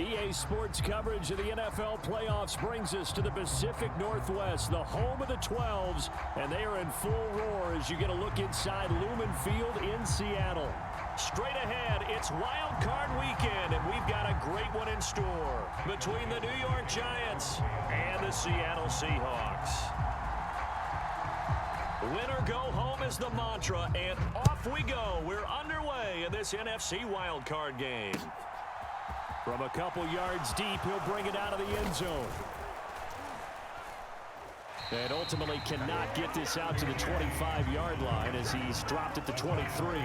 EA Sports coverage of the NFL playoffs brings us to the Pacific Northwest, the home of the 12s, and they are in full roar as you get a look inside Lumen Field in Seattle. Straight ahead, it's Wildcard weekend, and we've got a great one in store between the New York Giants and the Seattle Seahawks. Win or go home is the mantra, and off we go. We're underway in this NFC Wildcard game. From a couple yards deep, he'll bring it out of the end zone. And ultimately cannot get this out to the 25-yard line as he's dropped at the 23.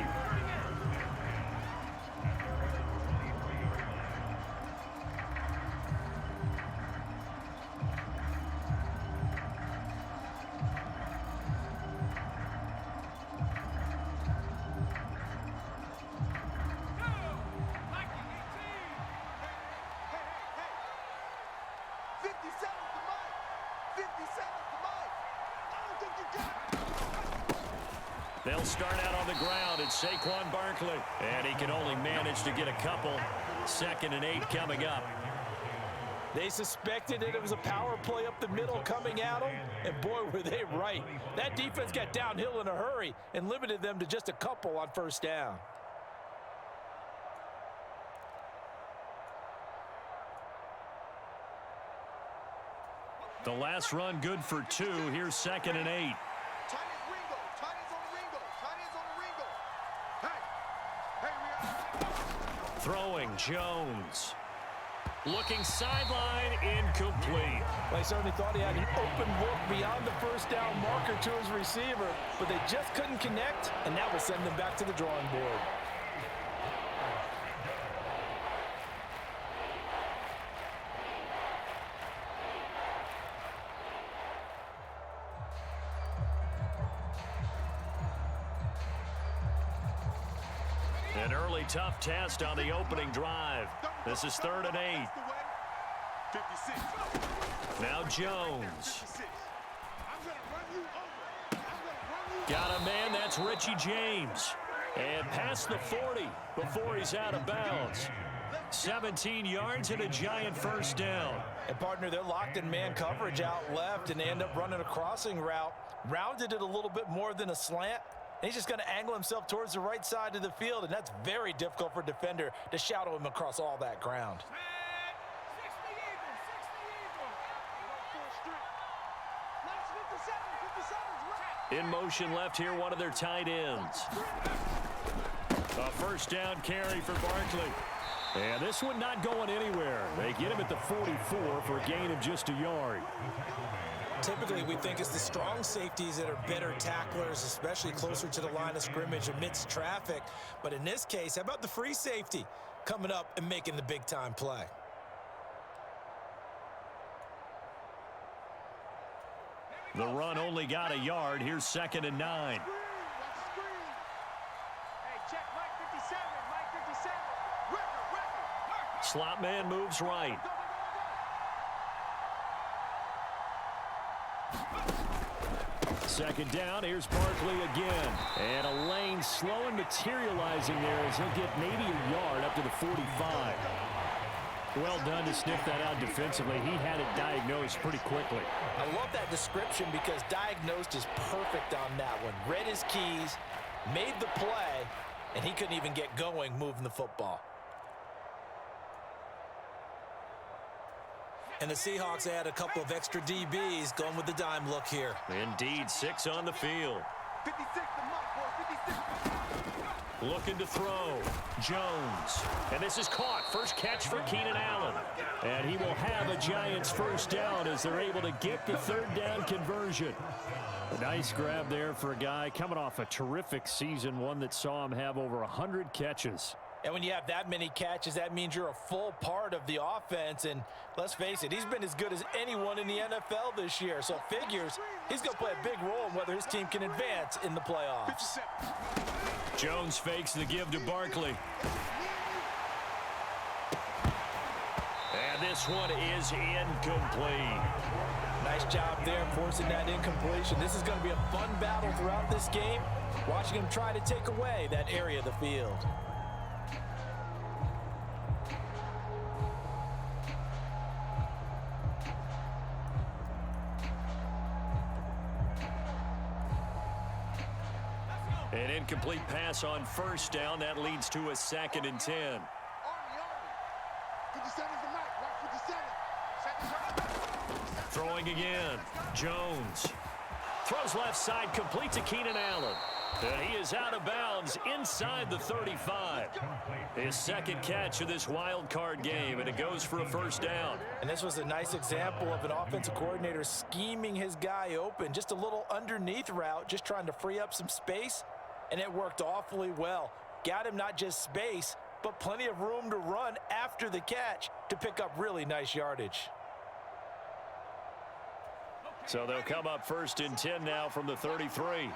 They'll start out on the ground. It's Saquon Barkley. And he can only manage to get a couple. 2nd and 8 coming up. They suspected that it was a power play up the middle coming at them. And boy, were they right. That defense got downhill in a hurry and limited them to just a couple on first down. The last run good for 2. Here's 2nd and 8. Throwing Jones. Looking sideline, incomplete. Well, he certainly thought he had an open look beyond the first down marker to his receiver, but they just couldn't connect, and that will send them back to the drawing board. An early tough test on the opening drive. This is 3rd and 8. Now Jones. Got a man, that's Richie James. And past the 40 before he's out of bounds. 17 yards and a giant first down. And partner, they're locked in man coverage out left, and they end up running a crossing route. Rounded it a little bit more than a slant. He's just going to angle himself towards the right side of the field, and that's very difficult for a defender to shadow him across all that ground. In motion left here, one of their tight ends. A first down carry for Barkley. And this one not going anywhere. They get him at the 44 for a gain of just a yard. Typically, we think it's the strong safeties that are better tacklers, especially closer to the line of scrimmage amidst traffic. But in this case, how about the free safety coming up and making the big-time play? The run only got a yard. Here's 2nd and 9. Slot man moves right. Second down, here's Barkley again. And a lane slow and materializing there as he'll get maybe a yard up to the 45. Well done to sniff that out defensively. He had it diagnosed pretty quickly. I love that description because diagnosed is perfect on that one. Read his keys, made the play, and he couldn't even get going moving the football. And the Seahawks add a couple of extra DBs going with the dime look here. Indeed, 6 on the field. 56, looking to throw. Jones. And this is caught. First catch for Keenan Allen. And he will have a Giants first down as they're able to get the 3rd down conversion. A nice grab there for a guy coming off a terrific season, one that saw him have over 100 catches. And when you have that many catches, that means you're a full part of the offense. And let's face it, he's been as good as anyone in the NFL this year. So it figures he's going to play a big role in whether his team can advance in the playoffs. Jones fakes the give to Barkley. And this one is incomplete. Nice job there forcing that incompletion. This is going to be a fun battle throughout this game. Watching him try to take away that area of the field. An incomplete pass on first down. That leads to a 2nd and 10. Throwing again. Jones. Throws left side, complete to Keenan Allen. And he is out of bounds inside the 35. His 2nd catch of this wild card game, and it goes for a 1st down. And this was a nice example of an offensive coordinator scheming his guy open. Just a little underneath route, just trying to free up some space, and it worked awfully well. Got him not just space, but plenty of room to run after the catch to pick up really nice yardage. So they'll come up 1st and 10 now from the 33.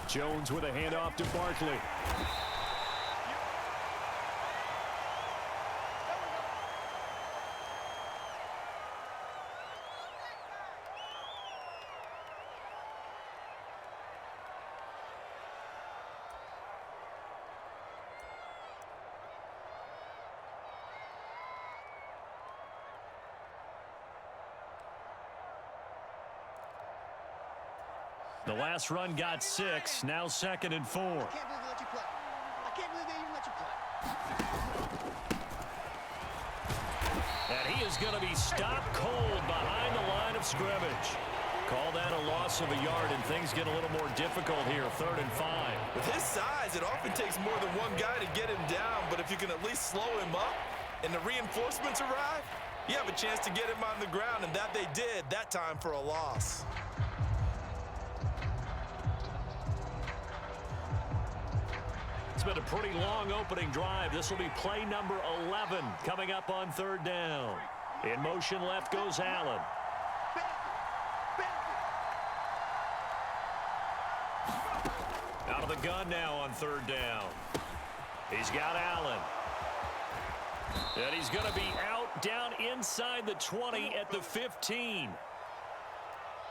Jones with a handoff to Barkley. The last run got 6. Now 2nd and 4. I can't believe they let you play. I can't believe they even let you play. And he is going to be stopped cold behind the line of scrimmage. Call that a loss of a yard, and things get a little more difficult here. 3rd and 5. With his size, it often takes more than one guy to get him down, but if you can at least slow him up and the reinforcements arrive, you have a chance to get him on the ground, and that they did that time for a loss. It's been a pretty long opening drive. This will be play number 11 coming up on 3rd down. In motion left goes Allen. Out of the gun now on 3rd down. He's got Allen. And he's going to be out down inside the 20 at the 15.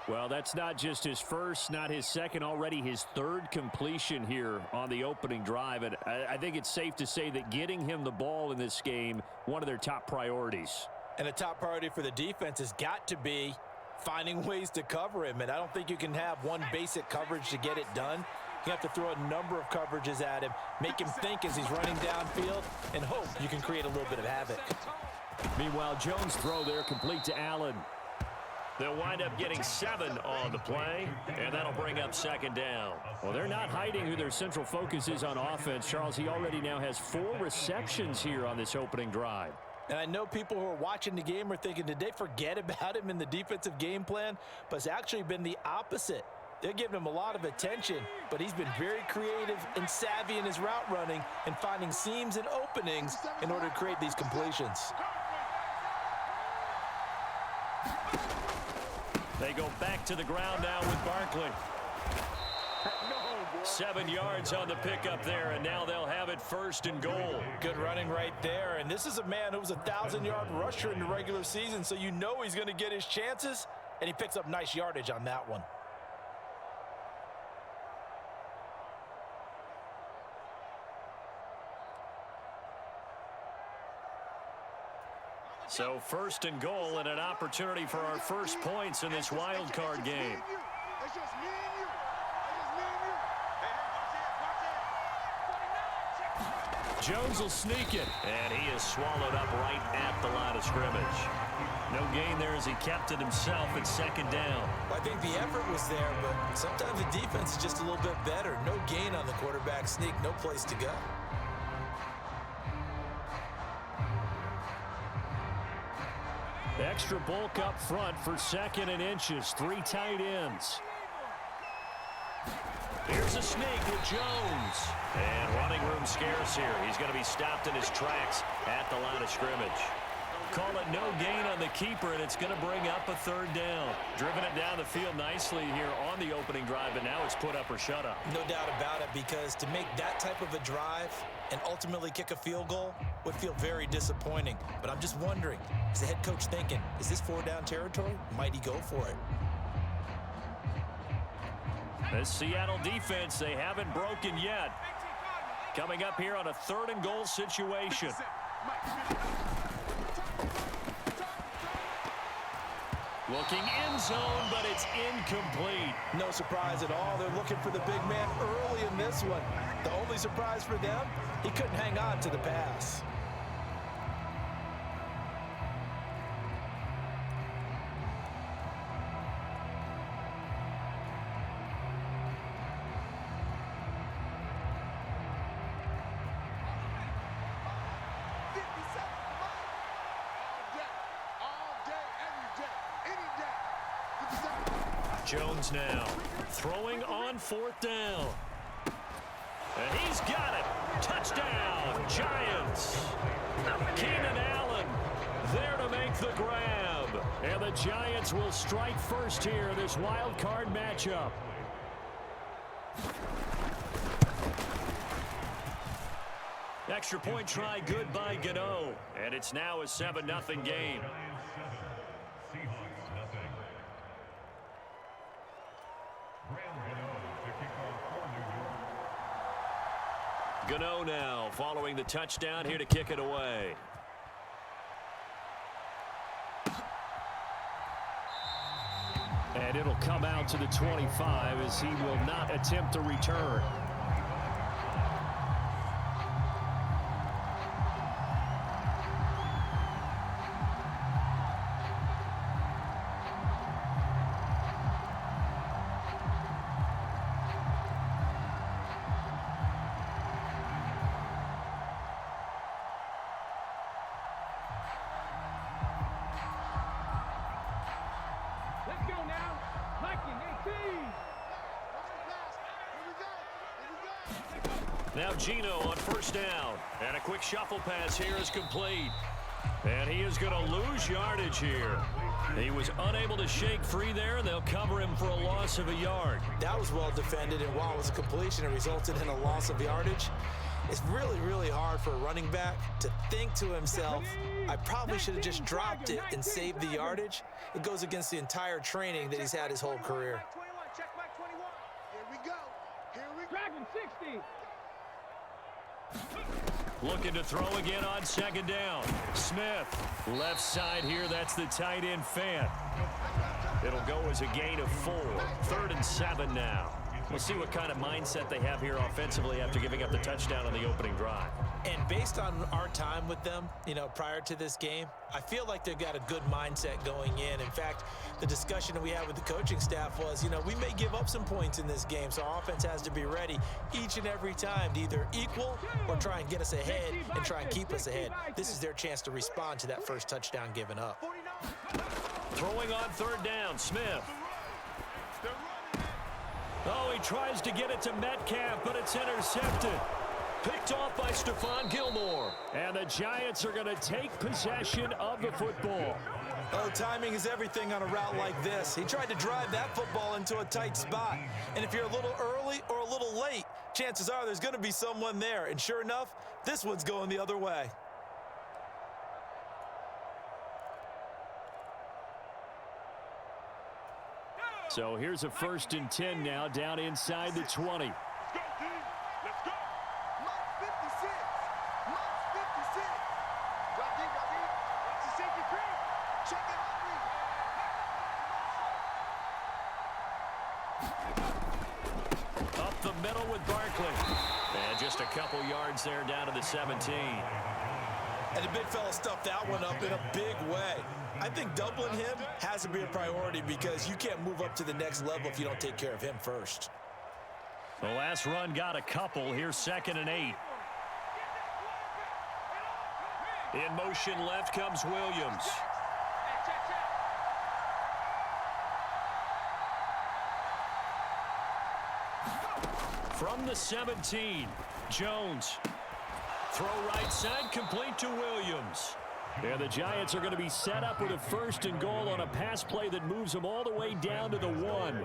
Well, that's not just his first, not his second, already his 3rd completion here on the opening drive. And I think it's safe to say that getting him the ball in this game, one of their top priorities. And a top priority for the defense has got to be finding ways to cover him. And I don't think you can have one basic coverage to get it done. You have to throw a number of coverages at him, make him think as he's running downfield, and hope you can create a little bit of havoc. Meanwhile, Jones' throw there complete to Allen. They'll wind up getting 7 on the play, and that'll bring up 2nd down. Well, they're not hiding who their central focus is on offense. Charles, he already now has 4 receptions here on this opening drive. And I know people who are watching the game are thinking, did they forget about him in the defensive game plan? But it's actually been the opposite. They're giving him a lot of attention, but he's been very creative and savvy in his route running and finding seams and openings in order to create these completions. They go back to the ground now with Barkley. 7 yards on the pickup there, and now they'll have it 1st and goal. Good running right there, and this is a man who was a 1,000-yard rusher in the regular season, so you know he's going to get his chances, and he picks up nice yardage on that one. So 1st and goal, and an opportunity for our first points in this wild card game. Jones will sneak it, and he is swallowed up right at the line of scrimmage. No gain there as he kept it himself at 2nd down. I think the effort was there, but sometimes the defense is just a little bit better. No gain on the quarterback sneak, no place to go. Extra bulk up front for 2nd and inches. 3 tight ends. Here's a sneak with Jones. And running room scarce here. He's going to be stopped in his tracks at the line of scrimmage. Call it no gain on the keeper, and it's going to bring up a 3rd down. Driven it down the field nicely here on the opening drive, but now it's put up or shut up. No doubt about it, because to make that type of a drive and ultimately kick a field goal would feel very disappointing. But I'm just wondering, is the head coach thinking, is this 4-down territory? Might he go for it? The Seattle defense, they haven't broken yet. Coming up here on a 3rd and goal situation. Looking in zone, but it's incomplete. No surprise at all. They're looking for the big man early in this one. The only surprise for them, he couldn't hang on to the pass. Jones now throwing on 4th down. And he's got it. Touchdown, Giants. Keenan Allen there to make the grab. And the Giants will strike first here in this wild card matchup. Extra point try good by Gano. And it's now a 7-0 game. Gano now following the touchdown here to kick it away. And it'll come out to the 25 as he will not attempt a return. Now Gino on 1st down. And a quick shuffle pass here is complete. And he is going to lose yardage here. He was unable to shake free there, and they'll cover him for a loss of a yard. That was well defended, and while it was a completion, it resulted in a loss of yardage. It's really, really hard for a running back to think to himself, I probably should have just dropped it and saved the yardage. It goes against the entire training that he's had his whole career. Check back 21. Here we go. Here we go. Dragon 60. Looking to throw again on 2nd down. Smith, left side here. That's the tight end Fant. It'll go as a gain of 4. 3rd and 7 now. We'll see what kind of mindset they have here offensively after giving up the touchdown on the opening drive. And based on our time with them, prior to this game, I feel like they've got a good mindset going in. In fact, the discussion that we had with the coaching staff was, we may give up some points in this game, so our offense has to be ready each and every time to either equal or try and get us ahead and try and keep us ahead. This is their chance to respond to that first touchdown given up. Throwing on 3rd down, Smith. Oh, he tries to get it to Metcalf, but it's intercepted. Picked off by Stephon Gilmore. And the Giants are going to take possession of the football. Oh, timing is everything on a route like this. He tried to drive that football into a tight spot. And if you're a little early or a little late, chances are there's going to be someone there. And sure enough, this one's going the other way. So here's a 1st and 10 now down inside the 20. Let's go. Mark 56. Mark 56. Drop deep, drop deep. It's a safety cream. Check it out. Up the middle with Barkley. And just a couple yards there down to the 17. And the big fella stuffed that one up in a big way. I think doubling him has to be a priority because you can't move up to the next level if you don't take care of him first. The last run got a couple. Here's 2nd and 8. In motion left comes Williams. From the 17, Jones. Throw right side, complete to Williams. And the Giants are going to be set up with a 1st and goal on a pass play that moves them all the way down to the 1.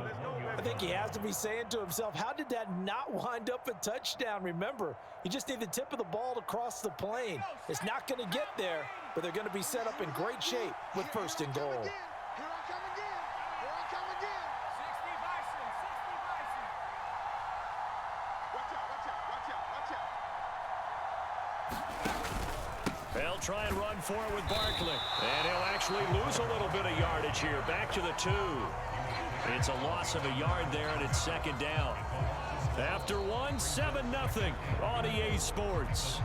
I think he has to be saying to himself, how did that not wind up a touchdown? Remember, you just need the tip of the ball to cross the plane. It's not going to get there, but they're going to be set up in great shape with 1st and goal. Here I come again. Here I come again. 60 Bison. 60 Bison. Watch out, watch out, watch out, watch out. Well, try and run for it with Barkley. And he'll actually lose a little bit of yardage here. Back to the 2. It's a loss of a yard there, and it's second down. After 1, 7-0 on EA Sports.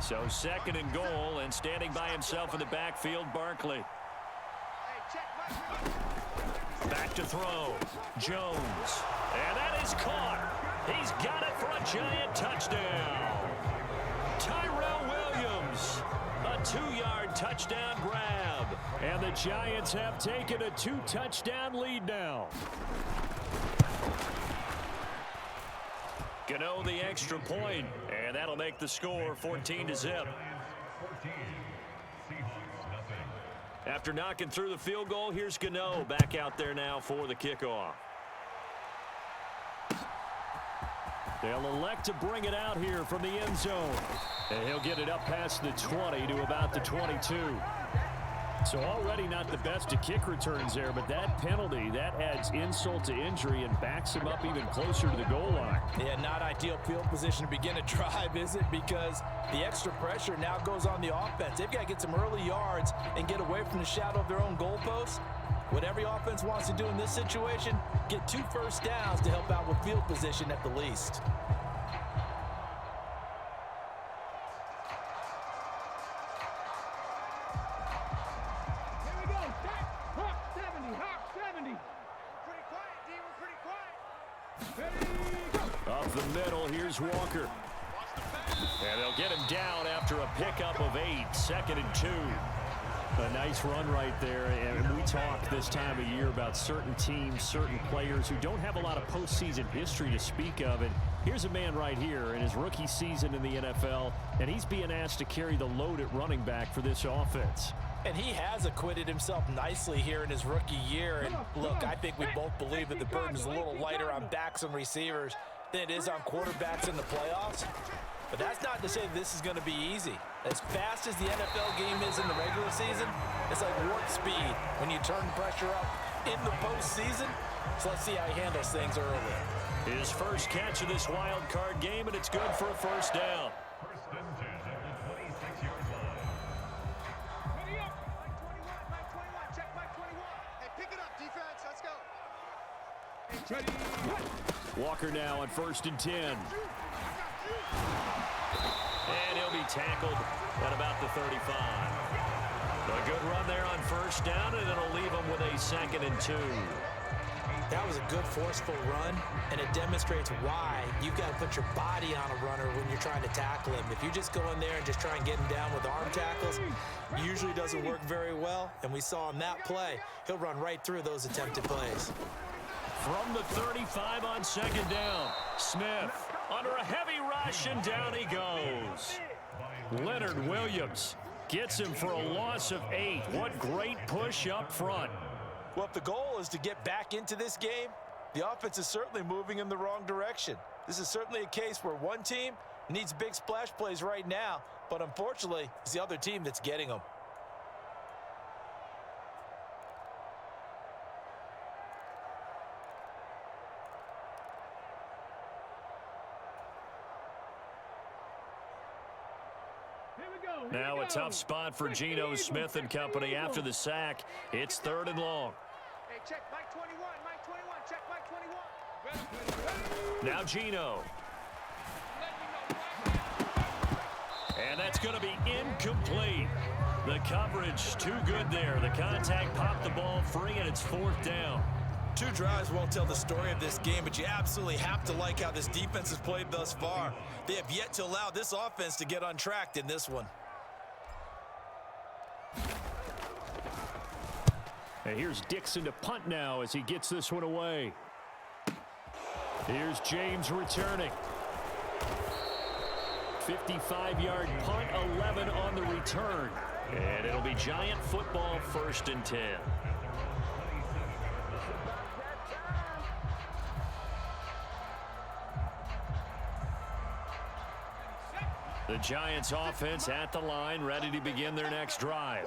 So second and goal, and standing by himself in the backfield, Barkley. Back to throw. Jones. And that is caught. He's got it for a giant touchdown. Tyrell Williams. A 2-yard touchdown grab. And the Giants have taken a 2-touchdown lead now. Gano the extra point, and that'll make the score 14-0. After knocking through the field goal, here's Gano back out there now for the kickoff. They'll elect to bring it out here from the end zone. And he'll get it up past the 20 to about the 22. So already not the best of kick returns there, but that penalty, that adds insult to injury and backs him up even closer to the goal line. Yeah, not ideal field position to begin a drive, is it? Because the extra pressure now goes on the offense. They've got to get some early yards and get away from the shadow of their own goalposts. What every offense wants to do in this situation, get 2 first downs to help out with field position at the least. Up the middle, here's Walker. And they'll get him down after a pickup of 8, second and 2. A nice run right there, and we talk this time of year about certain teams, certain players who don't have a lot of postseason history to speak of. And here's a man right here in his rookie season in the NFL, and he's being asked to carry the load at running back for this offense. And he has acquitted himself nicely here in his rookie year. And look, I think we both believe that the burden is a little lighter on backs and receivers than it is on quarterbacks in the playoffs. But that's not to say this is going to be easy. As fast as the NFL game is in the regular season, it's like warp speed when you turn pressure up in the postseason. So let's see how he handles things early. His first catch of this wild card game, and it's good for a first down. Walker now on 1st and 10. And he'll be tackled at about the 35. A good run there on first down, and it'll leave him with a 2nd and 2. That was a good forceful run, and it demonstrates why you've got to put your body on a runner when you're trying to tackle him. If you just go in there and just try and get him down with arm tackles, usually doesn't work very well. And we saw in that play, he'll run right through those attempted plays. From the 35 on 2nd down, Smith under a heavy rush, and down he goes. Leonard Williams gets him for a loss of 8. What great push up front. Well, if the goal is to get back into this game, the offense is certainly moving in the wrong direction. This is certainly a case where one team needs big splash plays right now, but unfortunately, it's the other team that's getting them. Now a tough spot for Geno Smith and company after the sack. It's 3rd and long. Hey, check Mike 21, Mike 21, check Mike 21. Now Geno. And that's going to be incomplete. The coverage too good there. The contact popped the ball free, and it's 4th down. 2 drives won't tell the story of this game, but you absolutely have to like how this defense has played thus far. They have yet to allow this offense to get untracked in this one. And here's Dixon to punt now as he gets this one away. Here's James returning. 55-yard punt, 11 on the return. And it'll be Giant football, 1st and 10. The Giants offense at the line, ready to begin their next drive.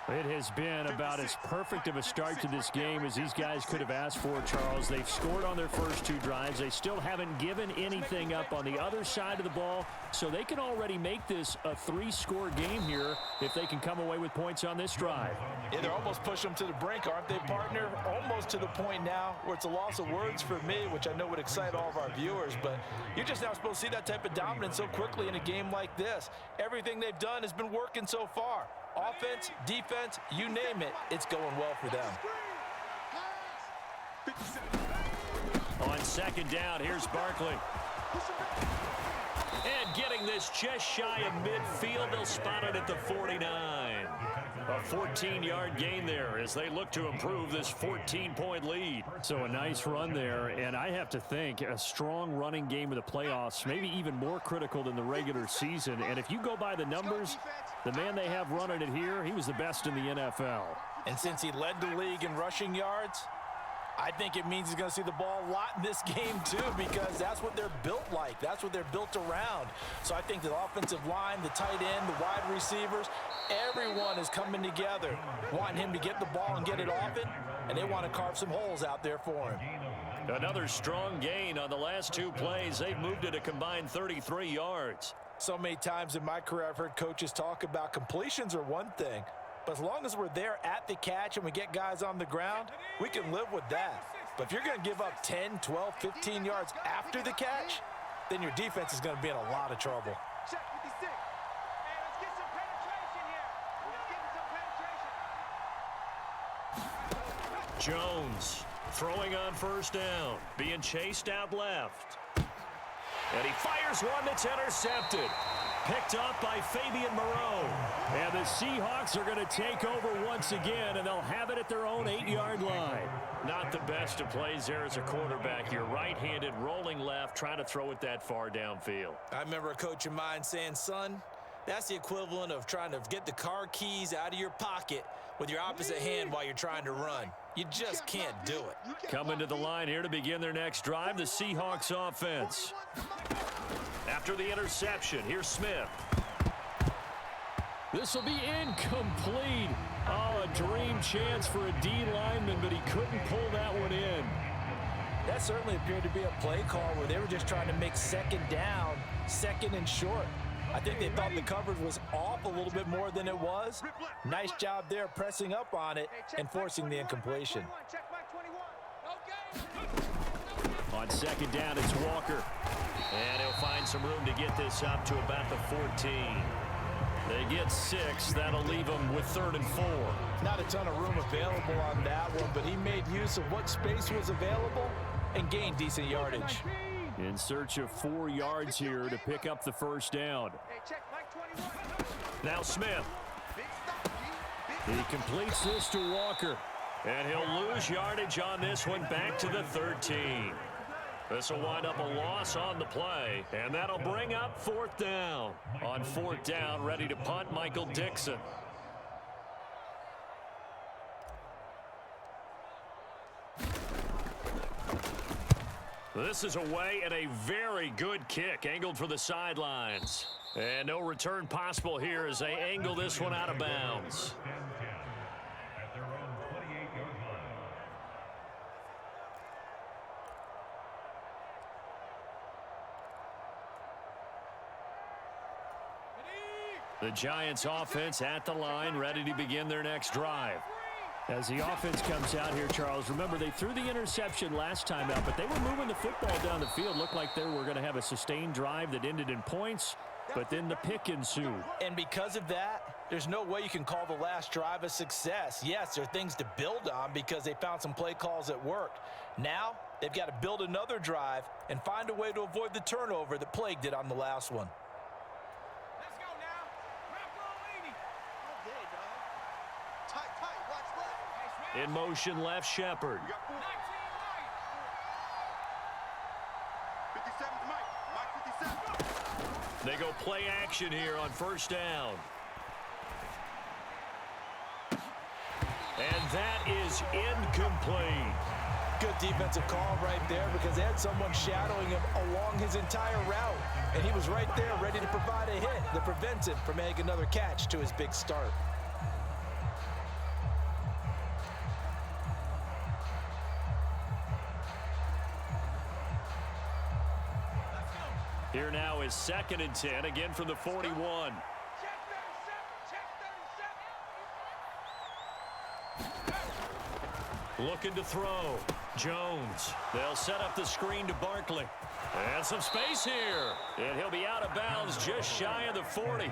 It has been about as perfect of a start to this game as these guys could have asked for, Charles. They've scored on their first 2 drives. They still haven't given anything up on the other side of the ball, so they can already make this a 3-score game here if they can come away with points on this drive. Yeah, they're almost pushing them to the brink, aren't they, partner? Almost to the point now where it's a loss of words for me, which I know would excite all of our viewers, but you're just now supposed to see that type of dominance so quickly in a game like this. Everything they've done has been working so far. Offense, defense, you name it, it's going well for them. On second down, here's Barkley. And getting this just shy of midfield, they'll spot it at the 49. A 14-yard gain there as they look to improve this 14-point lead. So a nice run there, and I have to think a strong running game of the playoffs, maybe even more critical than the regular season. And if you go by the numbers, the man they have running it here, he was the best in the NFL. And since he led the league in rushing yards, I think it means he's going to see the ball a lot in this game, too, because that's what they're built like. That's what they're built around. So I think the offensive line, the tight end, the wide receivers, everyone is coming together, wanting him to get the ball and get it off it, and they want to carve some holes out there for him. Another strong gain on the last 2 plays. They've moved it a combined 33 yards. So many times in my career, I've heard coaches talk about completions are one thing, but as long as we're there at the catch and we get guys on the ground, we can live with that. But if you're going to give up 10, 12, 15 yards after the catch, then your defense is going to be in a lot of trouble. Check 56. Hey, let's get some penetration here. Let's get some penetration. Jones throwing on first down, being chased out left. And he fires one that's intercepted. Picked up by Fabian Moreau. And the Seahawks are going to take over once again, and they'll have it at their own 8-yard line. Not the best of plays there as a quarterback. You're right-handed, rolling left, trying to throw it that far downfield. I remember a coach of mine saying, son, that's the equivalent of trying to get the car keys out of your pocket with your opposite hand while you're trying to run. You just can't do it. Coming to the line here to begin their next drive, the Seahawks offense. After the interception, here's Smith. This will be incomplete. Oh, a dream chance for a D lineman, but he couldn't pull that one in. That certainly appeared to be a play call where they were just trying to make second down, second and short. I think they thought the coverage was off a little bit more than it was. Nice job there pressing up on it and forcing the incompletion. Check Mike 21. Okay. On second down, it's Walker. And he'll find some room to get this up to about the 14. They get 6. That'll leave them with 3rd and 4. Not a ton of room available on that one, but he made use of what space was available and gained decent yardage. In search of 4 yards here to pick up the first down. Hey, check Mike 21. Now Smith. He completes this to Walker. And he'll lose yardage on this one back to the 13. This will wind up a loss on the play, and that'll bring up 4th down. On 4th down, ready to punt, Michael Dixon. This is away and a very good kick, angled for the sidelines. And no return possible here as they angle this one out of bounds. The Giants offense at the line, ready to begin their next drive. As the offense comes out here, Charles, remember they threw the interception last time out, but they were moving the football down the field. Looked like they were going to have a sustained drive that ended in points, but then the pick ensued. And because of that, there's no way you can call the last drive a success. Yes, there are things to build on because they found some play calls that worked. Now, they've got to build another drive and find a way to avoid the turnover that plagued it on the last one. In motion, left Shepard. 57 Mike. Mike 57. They go play action here on first down. And that is incomplete. Good defensive call right there because they had someone shadowing him along his entire route. And he was right there ready to provide a hit that prevents him from making another catch to his big start. Here now is 2nd and 10, again from the 41. Check 37. Looking to throw. Jones. They'll set up the screen to Barkley. And some space here. And he'll be out of bounds just shy of the 40.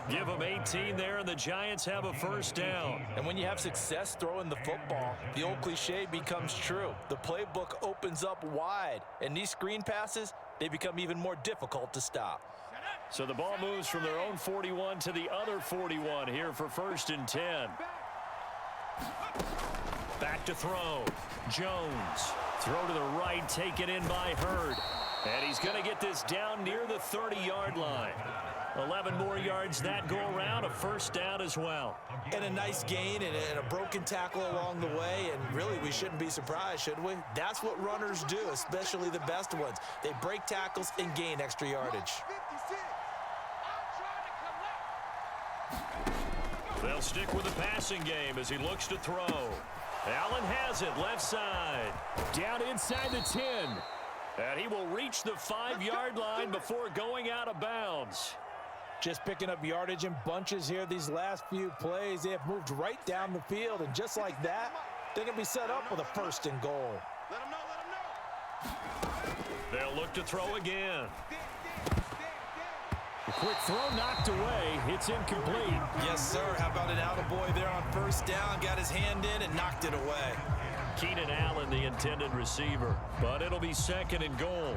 Give him 18 there, and the Giants have a first down. And when you have success throwing the football, the old cliche becomes true. The playbook opens up wide, and these screen passes, they become even more difficult to stop. So the ball moves from their own 41 to the other 41 here for 1st and 10. Back to throw. Jones. Throw to the right, taken in by Hurd. And he's going to get this down near the 30-yard line. 11 more yards that go around, a first down as well. And a nice gain and a broken tackle along the way, and really we shouldn't be surprised, should we? That's what runners do, especially the best ones. They break tackles and gain extra yardage. 56. They'll stick with the passing game as he looks to throw. Allen has it, left side. Down inside the 10. And he will reach the 5-yard line before going out of bounds. Just picking up yardage in bunches here these last few plays. They have moved right down the field, and just like that, they're going to be set up with a 1st and goal. Let him know, let him know. They'll look to throw again. A quick throw knocked away. It's incomplete. Yes, sir. How about an attaboy there on 1st down? Got his hand in and knocked it away. Keenan Allen, the intended receiver. But it'll be 2nd and goal.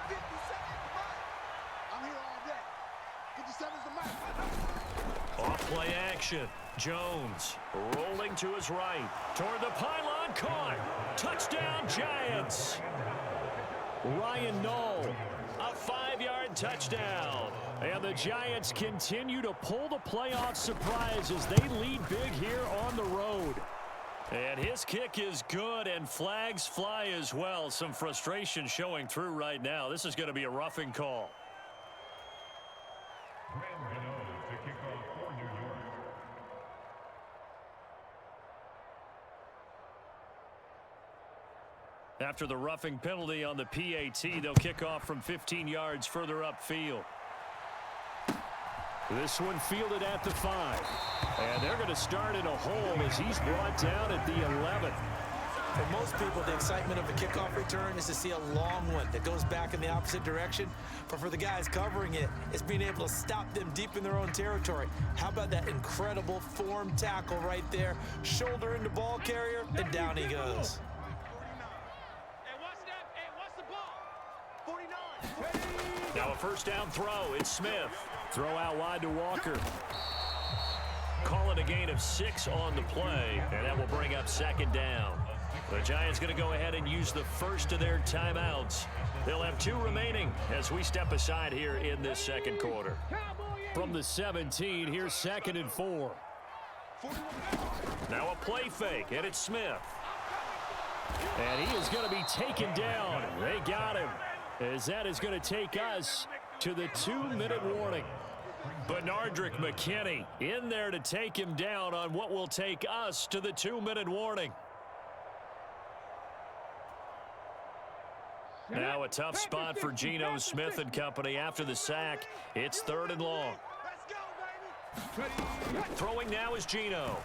50 seconds, I'm here all day. 57's the mark. Off play action. Jones rolling to his right. Toward the pylon, caught. Touchdown, Giants. Ryan Knoll, a 5-yard touchdown. And the Giants continue to pull the playoff surprise as they lead big here on the road. And his kick is good, and flags fly as well. Some frustration showing through right now. This is going to be a roughing call. After the roughing penalty on the PAT, they'll kick off from 15 yards further upfield. This one fielded at the 5. And they're going to start in a hole as he's brought down at the 11. For most people, the excitement of a kickoff return is to see a long one that goes back in the opposite direction. But for the guys covering it, it's being able to stop them deep in their own territory. How about that incredible form tackle right there? Shoulder into ball carrier, and down he goes. Now a first down throw. It's Smith. Throw out wide to Walker. Call it a gain of 6 on the play, and that will bring up 2nd down. The Giants going to go ahead and use the first of their timeouts. They'll have 2 remaining as we step aside here in this 2nd quarter. From the 17, here's 2nd and 4. Now a play fake, and it's Smith. And he is going to be taken down. They got him. As that is going to take us to the 2-minute warning. Benardrick McKinney in there to take him down on what will take us to the 2-minute warning. Now a tough spot for Geno Smith and company after the sack. It's 3rd and long. Throwing now is Geno.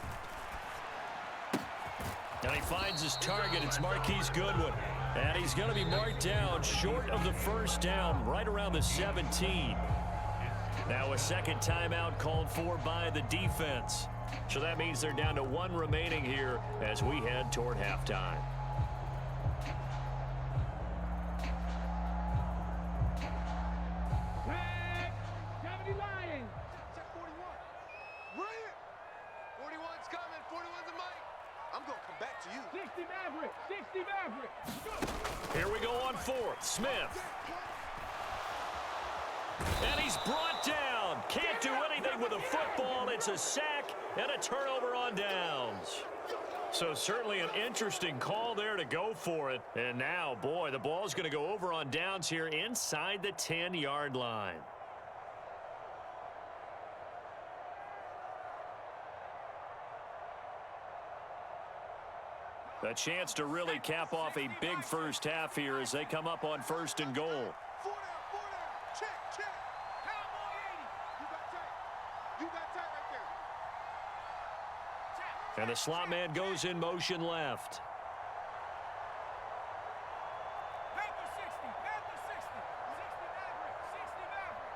And he finds his target. It's Marquise Goodwin. And he's going to be marked down short of the first down, right around the 17. Now a 2nd timeout called for by the defense. So that means they're down to 1 remaining here as we head toward halftime. Check 41. Brilliant. 41's coming. 41's the mic. I'm going to come back to you. 60 Maverick. 60 Maverick. Here we go on 4th. Smith. And he's brought down. Can't do anything with a football. It's a sack and a turnover on downs. So certainly an interesting call there to go for it. And now, boy, the ball's going to go over on downs here inside the 10-yard line. A chance to really cap off a big first half here as they come up on 1st and goal. 4 down. Check. Cowboy 80. You got tight right there. And the slot man goes in motion left. Panther 60. Panther 60. 60 Maverick. 60 Maverick.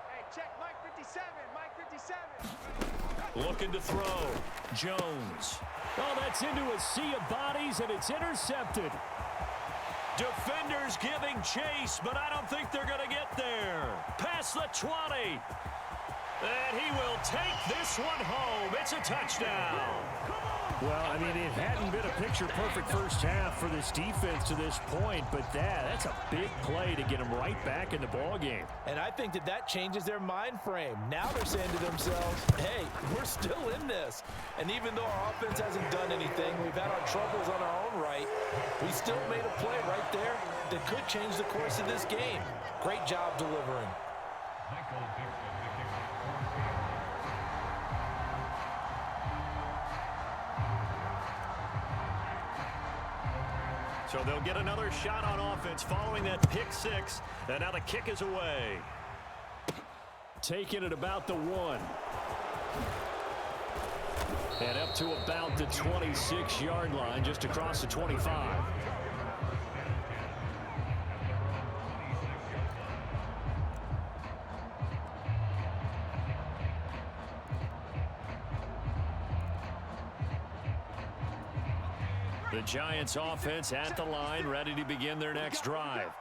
Hey, check Mike 57. Mike 57. Looking to throw. Jones. Oh, that's into a sea of bodies, and it's intercepted. Defenders giving chase, but I don't think they're going to get there. Past the 20. And he will take this one home. It's a touchdown. Well, I mean, it hadn't been a picture-perfect first half for this defense to this point, but that's a big play to get them right back in the ballgame. And I think that changes their mind frame. Now they're saying to themselves, hey, we're still in this. And even though our offense hasn't done anything, we've had our troubles on our own right, we still made a play right there that could change the course of this game. Great job delivering. So they'll get another shot on offense following that pick six. And now the kick is away. Taking it about the 1. And up to about the 26-yard line, just across the 25. The Giants offense at the line, ready to begin their next drive.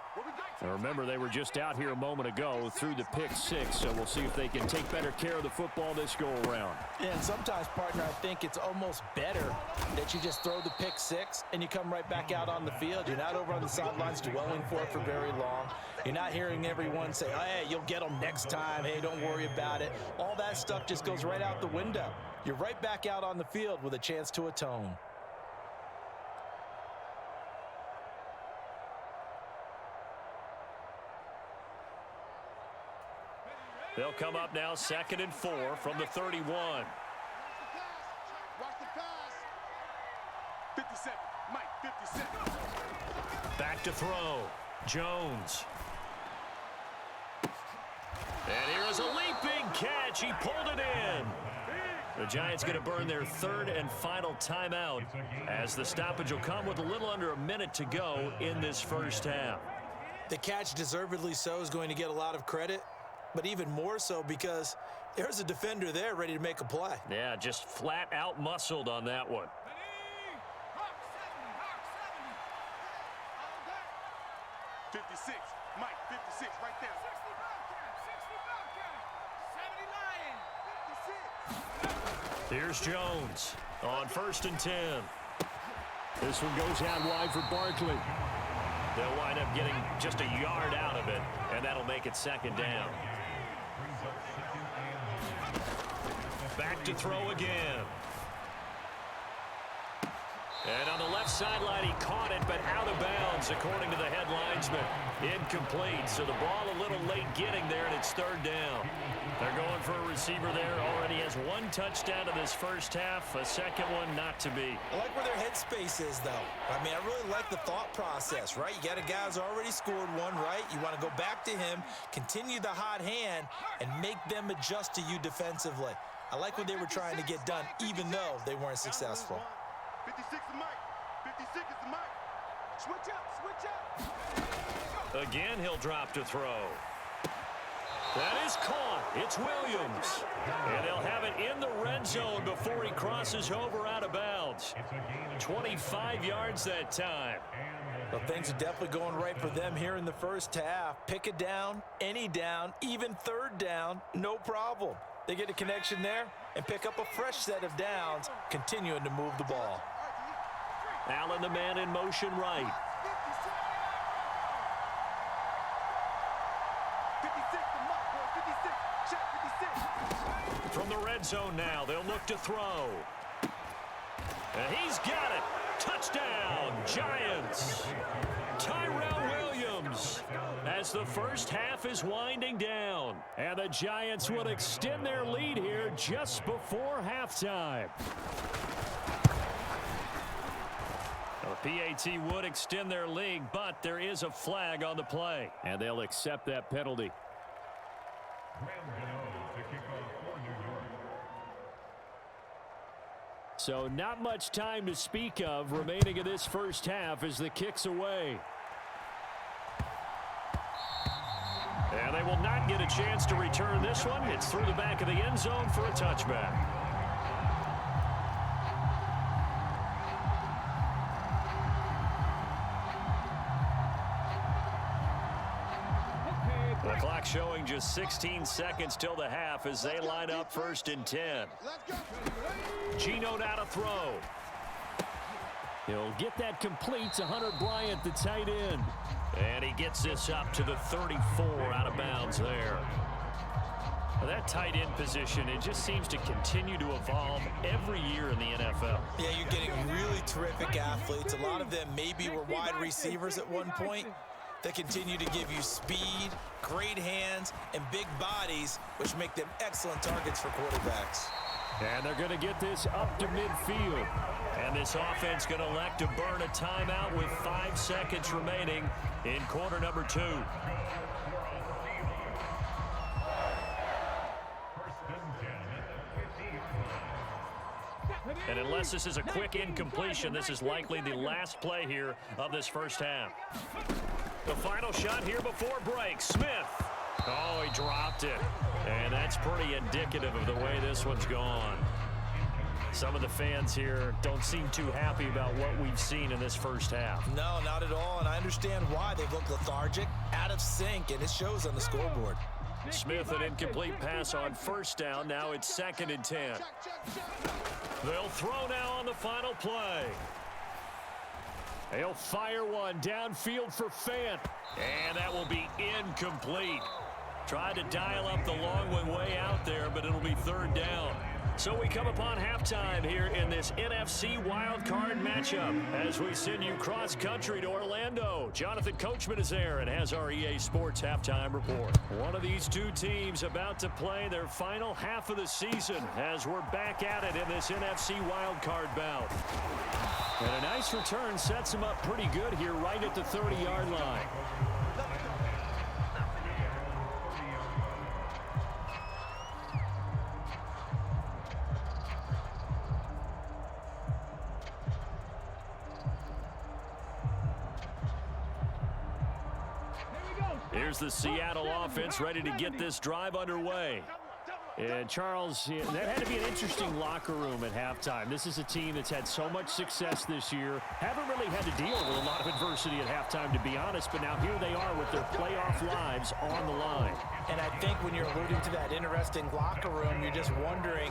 Now remember, they were just out here a moment ago through the pick six, so we'll see if they can take better care of the football this go-around. And sometimes, partner, I think it's almost better that you just throw the pick six and you come right back out on the field. You're not over on the sidelines dwelling for it for very long. You're not hearing everyone say, oh, hey, you'll get them next time. Hey, don't worry about it. All that stuff just goes right out the window. You're right back out on the field with a chance to atone. They'll come up now 2nd and 4 from the 31. Watch the pass. 57. Mike 57. Back to throw. Jones. And here is a leaping catch. He pulled it in. The Giants going to burn their 3rd and final timeout as the stoppage will come with a little under a minute to go in this first half. The catch, deservedly so, is going to get a lot of credit, but even more so because there's a defender there ready to make a play. Yeah, just flat out muscled on that one. 56. Mike 56 right there. 60 Bobcat, 60 Bobcat. Here's Jones on 1st and 10. This one goes out wide for Barkley. They'll wind up getting just a yard out of it, and that'll make it 2nd down. Back to throw again. And on the left sideline, he caught it, but out of bounds, according to the head linesman. Incomplete, so the ball a little late getting there, and it's 3rd down. They're going for a receiver there. Already has 1 touchdown in this first half, a second one not to be. I like where their headspace is, though. I mean, I really like the thought process, right? You got a guy who's already scored 1, right? You want to go back to him, continue the hot hand, and make them adjust to you defensively. I like what they were trying to get done, even though they weren't successful. 56 is Mike. 56 is the Mike. Switch up, switch up. Again, he'll drop to throw. That is caught. It's Williams. And they'll have it in the red zone before he crosses over out of bounds. 25 yards that time. Well, things are definitely going right for them here in the first half. Pick a down, any down, even 3rd down, no problem. They get a connection there and pick up a fresh set of downs, continuing to move the ball. Allen, the man in motion right. 56 the Mike, boy. 56. Check 56. From the red zone now, they'll look to throw. And he's got it. Touchdown, Giants. Tyrell Williams as the first half is winding down. And the Giants would extend their lead here just before halftime. PAT would extend their lead, but there is a flag on the play, and they'll accept that penalty. So not much time to speak of remaining in this first half as the kick's away. And they will not get a chance to return this one. It's through the back of the end zone for a touchback. The clock showing just 16 seconds till the half as they line up 1st and 10. Geno now to throw. He'll get that complete to Hunter Bryant, the tight end. And he gets this up to the 34 out of bounds there. Well, that tight end position, it just seems to continue to evolve every year in the NFL. Yeah, you're getting really terrific athletes. A lot of them maybe were wide receivers at one point. They continue to give you speed, great hands, and big bodies, which make them excellent targets for quarterbacks. And they're going to get this up to midfield. And this offense going to elect to burn a timeout with 5 seconds remaining in quarter number 2. And unless this is a quick incompletion, this is likely the last play here of this first half. The final shot here before break. Smith. Oh, he dropped it. And that's pretty indicative of the way this one's gone. Some of the fans here don't seem too happy about what we've seen in this first half. No, not at all, and I understand why. They look lethargic, out of sync, and it shows on the scoreboard. Smith, an incomplete pass on 1st down. Now it's 2nd and 10. They'll throw now on the final play. They'll fire one downfield for Fant. And that will be incomplete. Tried to dial up the long one way out there, but it'll be 3rd down. So we come upon halftime here in this NFC Wildcard matchup as we send you cross-country to Orlando. Jonathan Coachman is there and has our EA Sports halftime report. One of these two teams about to play their final half of the season as we're back at it in this NFC Wildcard bout. And a nice return sets them up pretty good here right at the 30-yard line. Here's the Seattle offense ready to get this drive underway. And Charles, that had to be an interesting locker room at halftime. This is a team that's had so much success this year. Haven't really had to deal with a lot of adversity at halftime, to be honest. But now here they are with their playoff lives on the line. And I think when you're alluding to that interesting locker room, you're just wondering,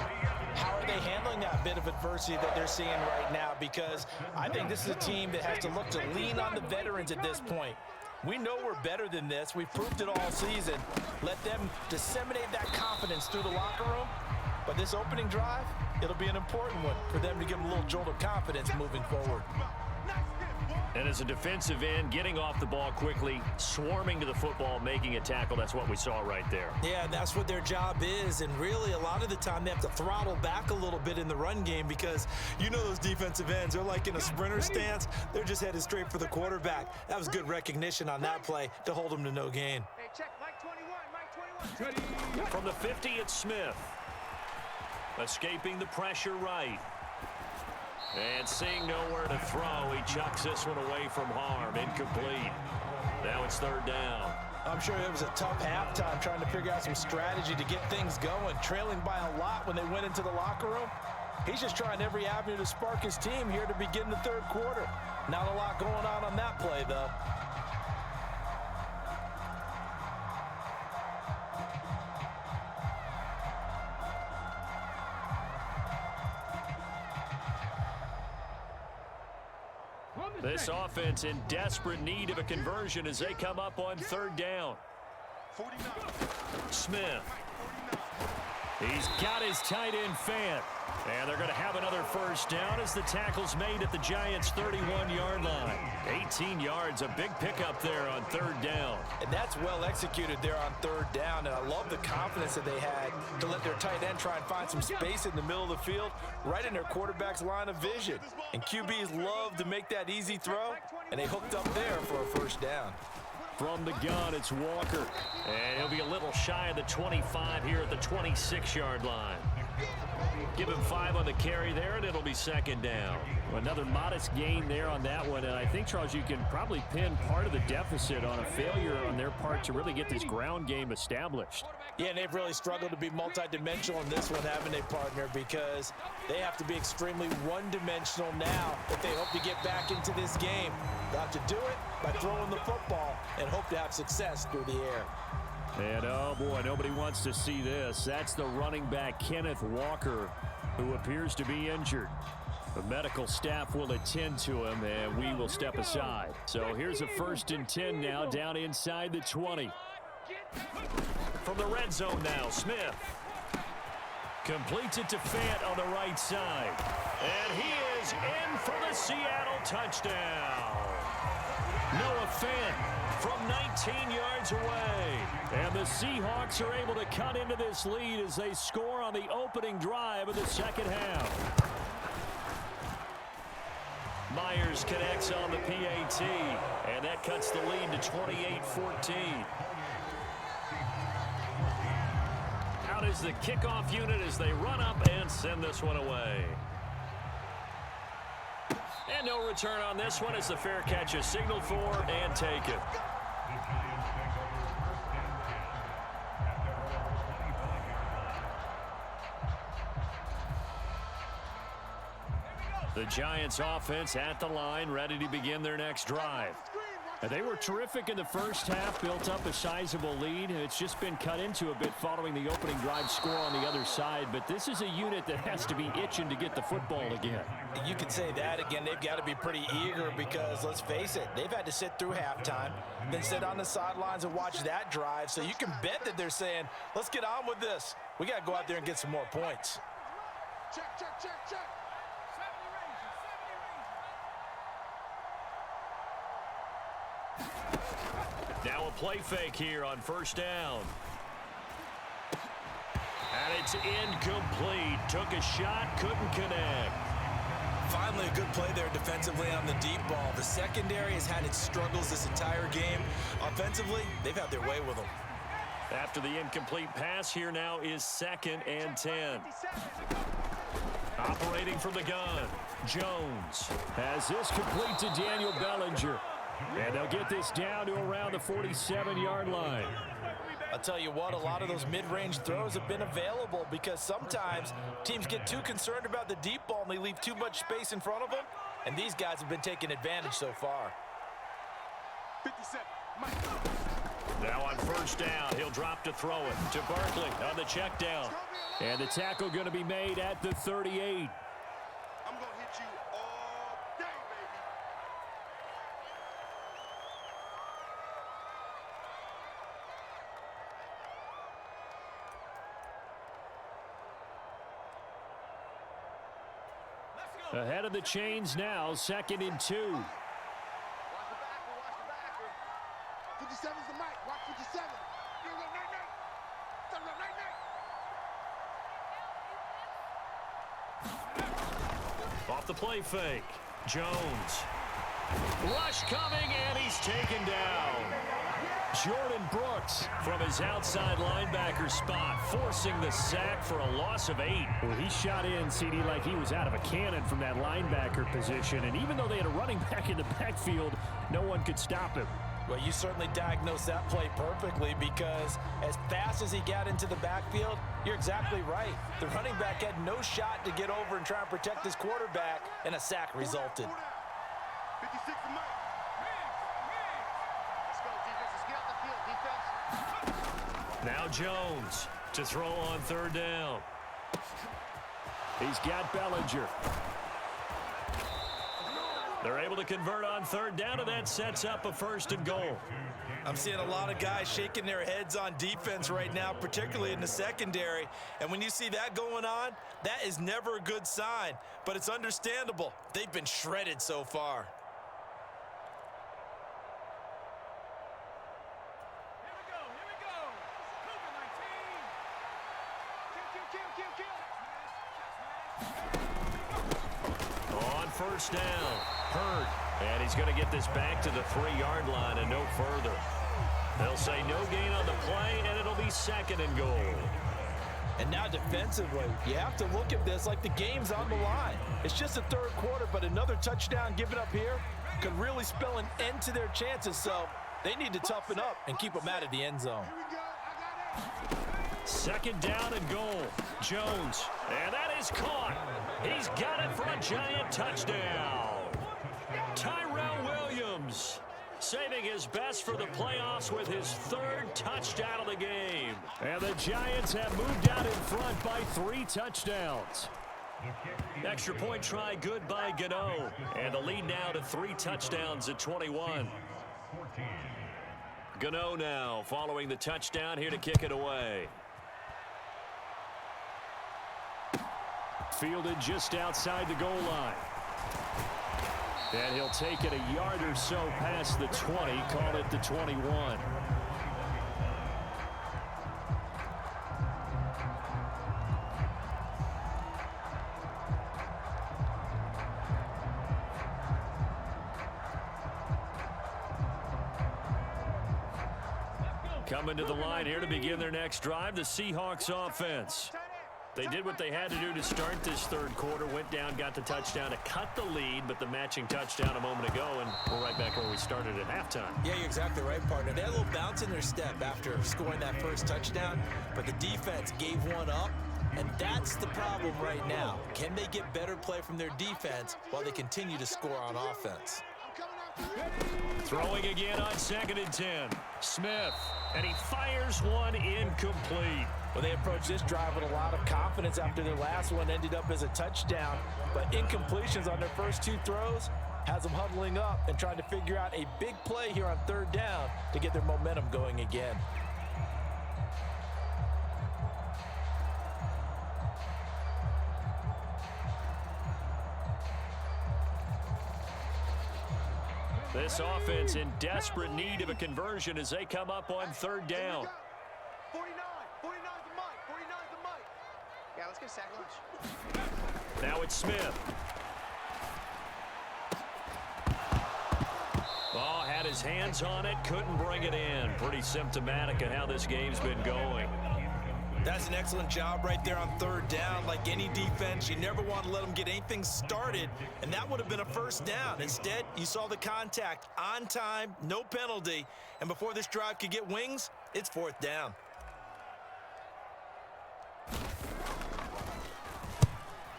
how are they handling that bit of adversity that they're seeing right now? Because I think this is a team that has to look to lean on the veterans at this point. We know we're better than this. We've proved it all season. Let them disseminate that confidence through the locker room. But this opening drive, it'll be an important one for them to give them a little jolt of confidence moving forward. And as a defensive end, getting off the ball quickly, swarming to the football, making a tackle, that's what we saw right there. Yeah, that's what their job is. And really, a lot of the time, they have to throttle back a little bit in the run game because you know those defensive ends, they're like in a sprinter stance. They're just headed straight for the quarterback. That was good recognition on that play to hold them to no gain. Hey, check, Mike 21, Mike 21. From the 50, it's Smith. Escaping the pressure right. And seeing nowhere to throw, he chucks this one away from harm. Incomplete. Now it's 3rd down. I'm sure it was a tough halftime trying to figure out some strategy to get things going. Trailing by a lot when they went into the locker room. He's just trying every avenue to spark his team here to begin the 3rd quarter. Not a lot going on that play, though. This offense in desperate need of a conversion as they come up on 3rd down. Smith. He's got his tight end Fant. And they're going to have another first down as the tackle's made at the Giants' 31-yard line. 18 yards, a big pickup there on third down. And that's well executed there on third down. And I love the confidence that they had to let their tight end try and find some space in the middle of the field, right in their quarterback's line of vision. And QBs love to make that easy throw, and they hooked up there for a first down. From the gun, it's Walker. And he'll be a little shy of the 25 here at the 26-yard line. Give him 5 on the carry there, and it'll be second down. Another modest gain there on that one, and I think, Charles, you can probably pin part of the deficit on a failure on their part to really get this ground game established. Yeah, and they've really struggled to be multidimensional in this one, haven't they, partner? Because they have to be extremely one-dimensional now if they hope to get back into this game. They'll have to do it by throwing the football and hope to have success through the air. And, oh, boy, nobody wants to see this. That's the running back, Kenneth Walker, who appears to be injured. The medical staff will attend to him, and we will step aside. So here's a 1st and 10 now, down inside the 20. From the red zone now, Smith completes it to Fant on the right side. And he is in for the Seattle touchdown. Noah Fant from 19 yards away. And the Seahawks are able to cut into this lead as they score on the opening drive of the second half. Myers connects on the PAT, and that cuts the lead to 28-14. Out is the kickoff unit as they run up and send this one away. And no return on this one as the fair catch is signaled for and taken. The Giants offense at the line, ready to begin their next drive. They were terrific in the first half, built up a sizable lead, and it's just been cut into a bit following the opening drive score on the other side. But this is a unit that has to be itching to get the football again. You could say that again. They've got to be pretty eager because, let's face it, they've had to sit through halftime, then sit on the sidelines and watch that drive. So you can bet that they're saying, let's get on with this. We got to go out there and get some more points. Check, check, check, check. Now a play fake here on first down. And it's incomplete. Took a shot, couldn't connect. Finally a good play there defensively on the deep ball. The secondary has had its struggles this entire game. Offensively, they've had their way with them. After the incomplete pass, here now is 2nd and 10. Operating from the gun, Jones has this complete to Daniel Bellinger. And they'll get this down to around the 47-yard line. I'll tell you what, a lot of those mid-range throws have been available because sometimes teams get too concerned about the deep ball and they leave too much space in front of them. And these guys have been taking advantage so far. 57. Now on first down, he'll drop to throw it to Barkley on the check down. And the tackle going to be made at the 38. I'm going to hit you all day, baby. Ahead of the chains now, 2nd and 2. Watch the backer, watch the backer. 57's the mic, watch 57. Here we go, night. Off the play fake, Jones. Rush coming, and he's taken down. Jordan Brooks from his outside linebacker spot, forcing the sack for a loss of 8. Well, he shot in, CD, like he was out of a cannon from that linebacker position. And even though they had a running back in the backfield, no one could stop him. Well, you certainly diagnosed that play perfectly because as fast as he got into the backfield, you're exactly right. The running back had no shot to get over and try and protect his quarterback, and a sack resulted. 56 the mic. Let's go, defense. Let's get off the field, defense. Now Jones to throw on third down. He's got Bellinger. They're able able to convert on third down, and that sets up a 1st and goal. I'm seeing a lot of guys shaking their heads on defense right now, particularly in the secondary. And when you see that going on, that is never a good sign. But it's understandable. They've been shredded so far. Here we go. Cougar 19. Kill. On 1st down, Hurd. And he's going to get this back to the 3-yard line and no further. They'll say no gain on the play, and it'll be 2nd and goal. And now defensively, you have to look at this like the game's on the line. It's just the 3rd quarter, but another touchdown given up here could really spell an end to their chances. So they need to toughen up and keep them out of the end zone. Here we go. I got it. 2nd down and goal. Jones. And that is caught. He's got it for a giant touchdown. Tyrell Williams saving his best for the playoffs with his 3rd touchdown of the game. And the Giants have moved out in front by 3 touchdowns. Extra point try good by Gano. And the lead now to 3 touchdowns at 21. Gano now following the touchdown here to kick it away. Fielded just outside the goal line. And he'll take it a yard or so past the 20, call it the 21. Coming to the line here to begin their next drive, the Seahawks offense. They did what they had to do to start this 3rd quarter, went down, got the touchdown to cut the lead, but the matching touchdown a moment ago, and we're right back where we started at halftime. Yeah, you're exactly right, partner. They had a little bounce in their step after scoring that 1st touchdown, but the defense gave one up, and that's the problem right now. Can they get better play from their defense while they continue to score on offense? Throwing again on 2nd and 10. Smith, and he fires one incomplete. Well, they approached this drive with a lot of confidence after their last one ended up as a touchdown. But incompletions on their first 2 throws has them huddling up and trying to figure out a big play here on 3rd down to get their momentum going again. This offense in desperate need of a conversion as they come up on 3rd down. 49 the mic. 49 the mic. Yeah, let's get a sack lunch. Now it's Smith. Oh, had his hands on it, couldn't bring it in. Pretty symptomatic of how this game's been going. That's an excellent job right there on 3rd down. Like any defense, you never want to let them get anything started, and that would have been a 1st down. Instead, you saw the contact on time, no penalty, and before this drive could get wings, it's 4th down.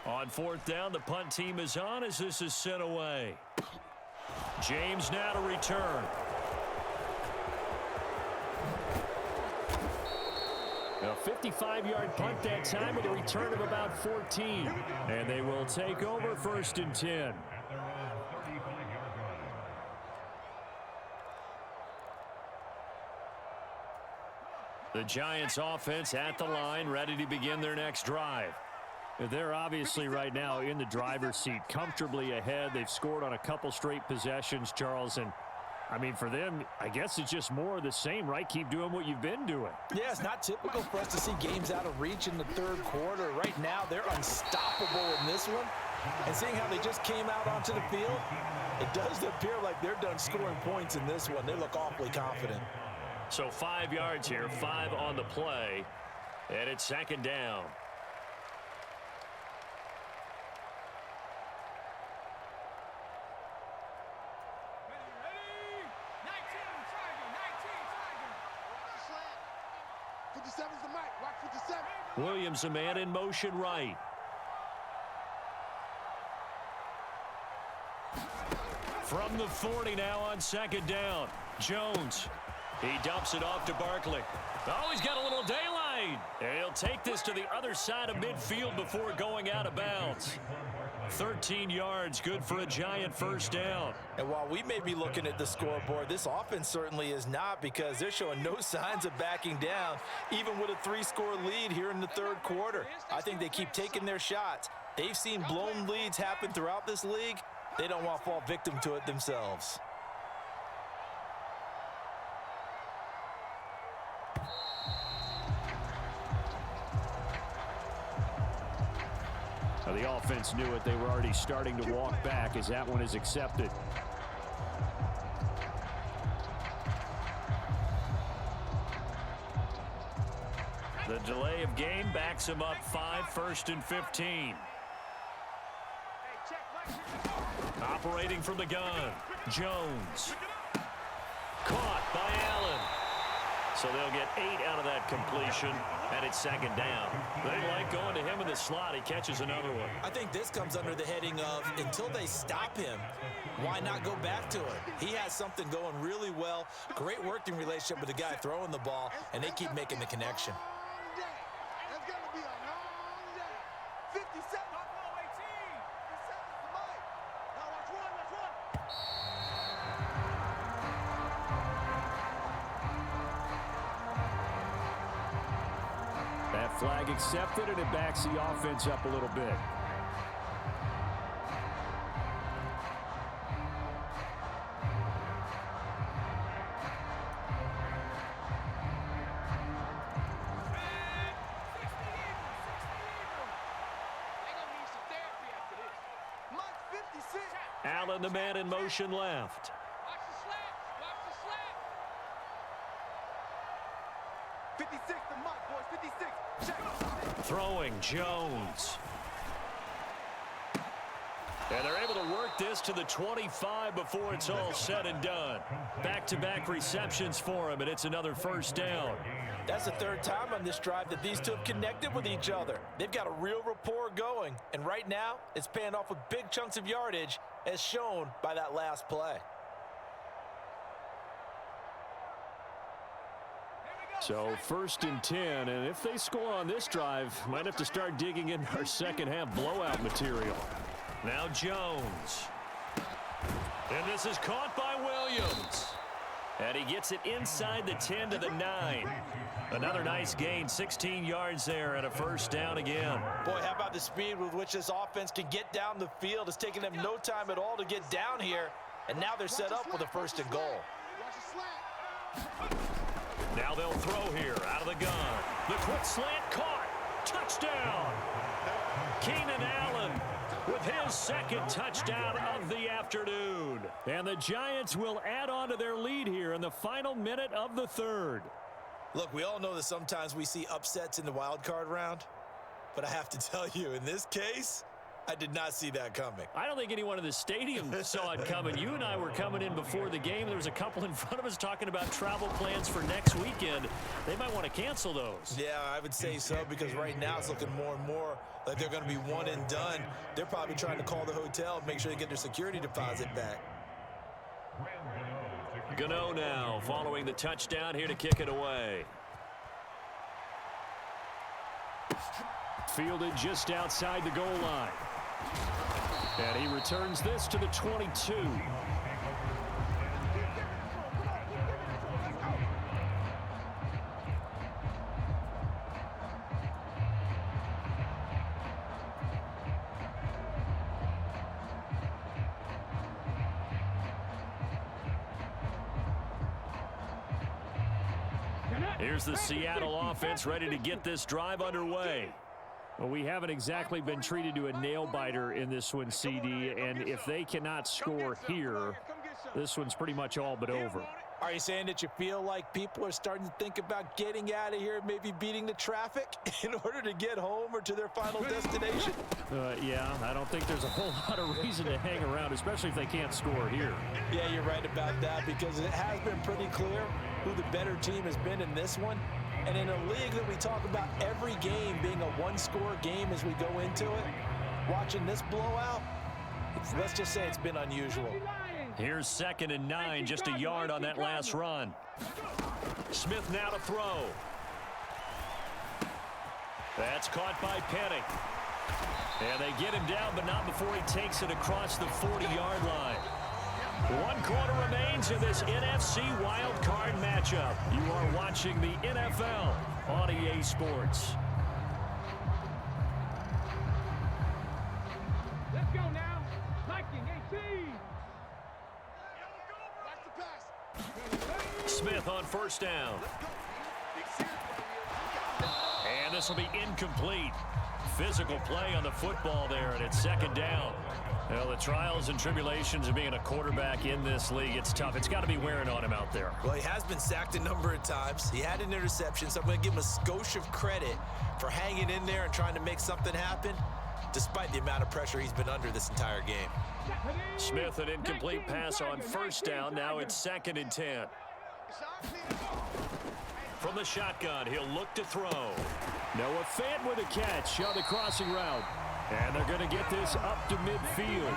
On 4th down, the punt team is on as this is sent away. James now to return. A 55-yard punt that time with a return of about 14. And they will take over 1st and 10. The Giants offense at the line, ready to begin their next drive. They're obviously right now in the driver's seat, comfortably ahead. They've scored on a couple straight possessions, Charles, and I mean, for them, I guess it's just more of the same, right? Keep doing what you've been doing. Yeah, it's not typical for us to see games out of reach in the 3rd quarter. Right now, they're unstoppable in this one. And seeing how they just came out onto the field, it does appear like they're done scoring points in this one. They look awfully confident. So 5 yards here, 5 on the play, and it's 2nd down. Williams, a man in motion right. From the 40 now on 2nd down. Jones. He dumps it off to Barkley. Oh, he's got a little daylight. And he'll take this to the other side of midfield before going out of bounds. 13 yards, good for a Giant first down. And while we may be looking at the scoreboard, this offense certainly is not, because they're showing no signs of backing down, even with a 3-score lead here in the third quarter. I think they keep taking their shots. They've seen blown leads happen throughout this league. They don't want to fall victim to it themselves. Now, the offense knew it. They were already starting to walk back as that one is accepted. The delay of game backs him up 5, 1st and 15. Operating from the gun, Jones. Caught by Allen. So they'll get 8 out of that completion, and it's 2nd down. They like going to him in the slot. He catches another one. I think this comes under the heading of, until they stop him, why not go back to it? He has something going really well. Great working relationship with the guy throwing the ball, and they keep making the connection. That's going to be a long day. 57. 57 is the mic. Now watch one. That flag accepted, and it backs the offense up a little bit. Allen, the man in motion left. Watch the slap. Watch the slap. 56 the mic, boys. 56. Check. Throwing, Jones. And they're able to work this to the 25 before it's all said and done. Back-to-back receptions for him, and it's another first down. That's the 3rd time on this drive that these two have connected with each other. They've got a real rapport going, and right now it's paying off with big chunks of yardage, as shown by that last play. So 1st and 10, and if they score on this drive, might have to start digging in our second half blowout material. Now Jones. And this is caught by Williams. And he gets it inside the 10 to the 9. Another nice gain, 16 yards there, and a first down again. Boy, how about the speed with which this offense can get down the field? It's taking them no time at all to get down here, and now they're set up with a 1st and goal. Now they'll throw here out of the gun. The quick slant caught. Touchdown. Keenan Allen with his 2nd touchdown of the afternoon. And the Giants will add on to their lead here in the final minute of the 3rd. Look, we all know that sometimes we see upsets in the wild card round, but I have to tell you, in this case, I did not see that coming. I don't think anyone in the stadium saw it coming. You and I were coming in before the game. There was a couple in front of us talking about travel plans for next weekend. They might want to cancel those. Yeah, I would say so, because right now it's looking more and more like they're going to be one and done. They're probably trying to call the hotel and make sure they get their security deposit back. Gano now following the touchdown here to kick it away. Fielded just outside the goal line. And he returns this to the 22. Here's the Seattle offense ready to get this drive underway. Well, we haven't exactly been treated to a nail-biter in this one, CD, and if they cannot score here, this one's pretty much all but over. Are you saying that you feel like people are starting to think about getting out of here, maybe beating the traffic in order to get home or to their final destination? Yeah, I don't think there's a whole lot of reason to hang around, especially if they can't score here. Yeah, you're right about that, because it has been pretty clear who the better team has been in this one. And in a league that we talk about every game being a one-score game as we go into it, watching this blowout, let's just say it's been unusual. Here's 2nd and 9, just a yard on that last run. Smith now to throw. That's caught by Penny. And they get him down, but not before he takes it across the 40-yard line. 1 quarter remains in this NFC Wildcard matchup. You are watching the NFL on EA Sports. Let's go now. Viking 18. Smith on first down. And this will be incomplete. Physical play on the football there, and it's second down. Well, the trials and tribulations of being a quarterback in this league, it's tough. It's got to be wearing on him out there. Well, he has been sacked a number of times. He had an interception, so I'm going to give him a skosh of credit for hanging in there and trying to make something happen, despite the amount of pressure he's been under this entire game. Smith, an incomplete pass on first down. Now it's 2nd and 10. From the shotgun, he'll look to throw. Noah Fant with a catch on the crossing route. And they're going to get this up to midfield.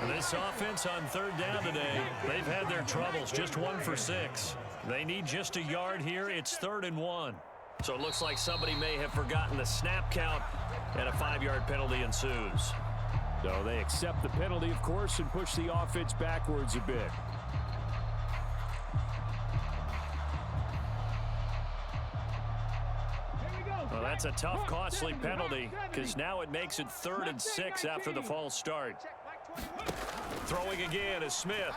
And this offense on 3rd down today, they've had their troubles. Just 1 for 6. They need just a yard here. It's 3rd and 1. So it looks like somebody may have forgotten the snap count, and a 5-yard penalty ensues. So they accept the penalty, of course, and push the offense backwards a bit. Well, that's a tough, costly penalty, because now it makes it 3rd and 6 after the false start. Throwing again is Smith.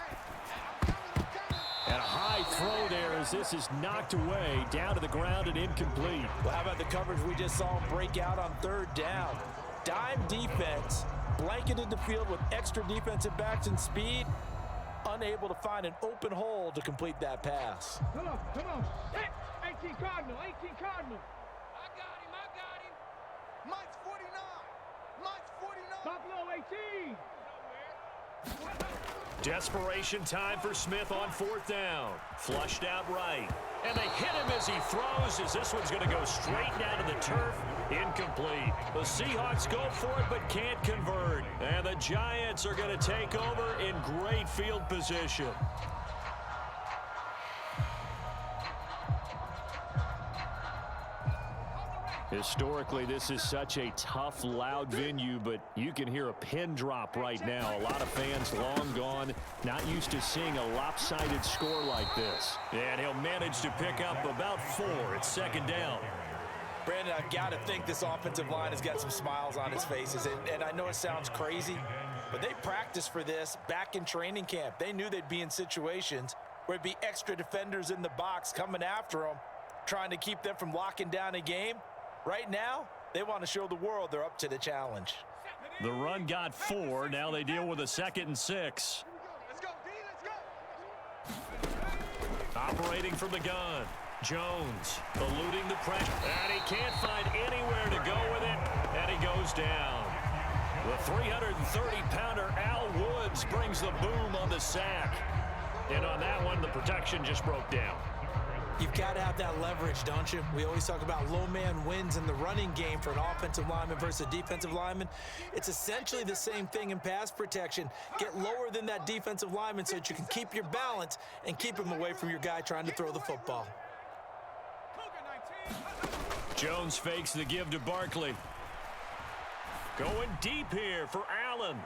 And a high throw there as this is knocked away, down to the ground and incomplete. Well, how about the coverage we just saw him break out on 3rd down? Dime defense, blanketed the field with extra defensive backs and speed, unable to find an open hole to complete that pass. Come on. Hey, 18 Cardinal, 18 Cardinal. Mike's 49. Mike's 49. Buffalo 18. Desperation time for Smith on 4th down. Flushed out right. And they hit him as he throws, as this one's going to go straight down to the turf. Incomplete. The Seahawks go for it but can't convert. And the Giants are going to take over in great field position. Historically, this is such a tough, loud venue, but you can hear a pin drop right now. A lot of fans long gone, not used to seeing a lopsided score like this. And he'll manage to pick up about 4. It's 2nd down. Brandon, I've got to think this offensive line has got some smiles on his faces. And I know it sounds crazy, but they practiced for this back in training camp. They knew they'd be in situations where it'd be extra defenders in the box coming after them, trying to keep them from locking down a game. Right now, they want to show the world they're up to the challenge. The run got 4. Now they deal with a 2nd and 6. Let's go, D, let's go. Operating from the gun. Jones eluding the pressure. And he can't find anywhere to go with it. And he goes down. The 330-pounder Al Woods brings the boom on the sack. And on that one, the protection just broke down. You've got to have that leverage, don't you? We always talk about low man wins in the running game for an offensive lineman versus a defensive lineman. It's essentially the same thing in pass protection. Get lower than that defensive lineman so that you can keep your balance and keep him away from your guy trying to throw the football. Jones fakes the give to Barkley. Going deep here for Allen.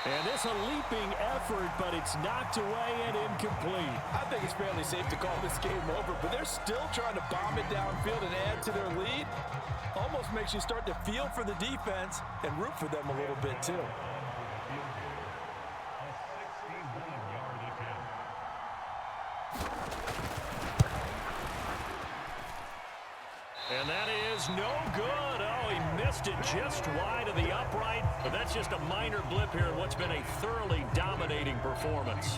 And this a leaping effort, but it's knocked away and incomplete. I think it's fairly safe to call this game over, but they're still trying to bomb it downfield and add to their lead. Almost makes you start to feel for the defense and root for them a little bit too. And that is no good. Oh, he missed it just wide of the upright. But that's just a minor blip here in what's been a thoroughly dominating performance.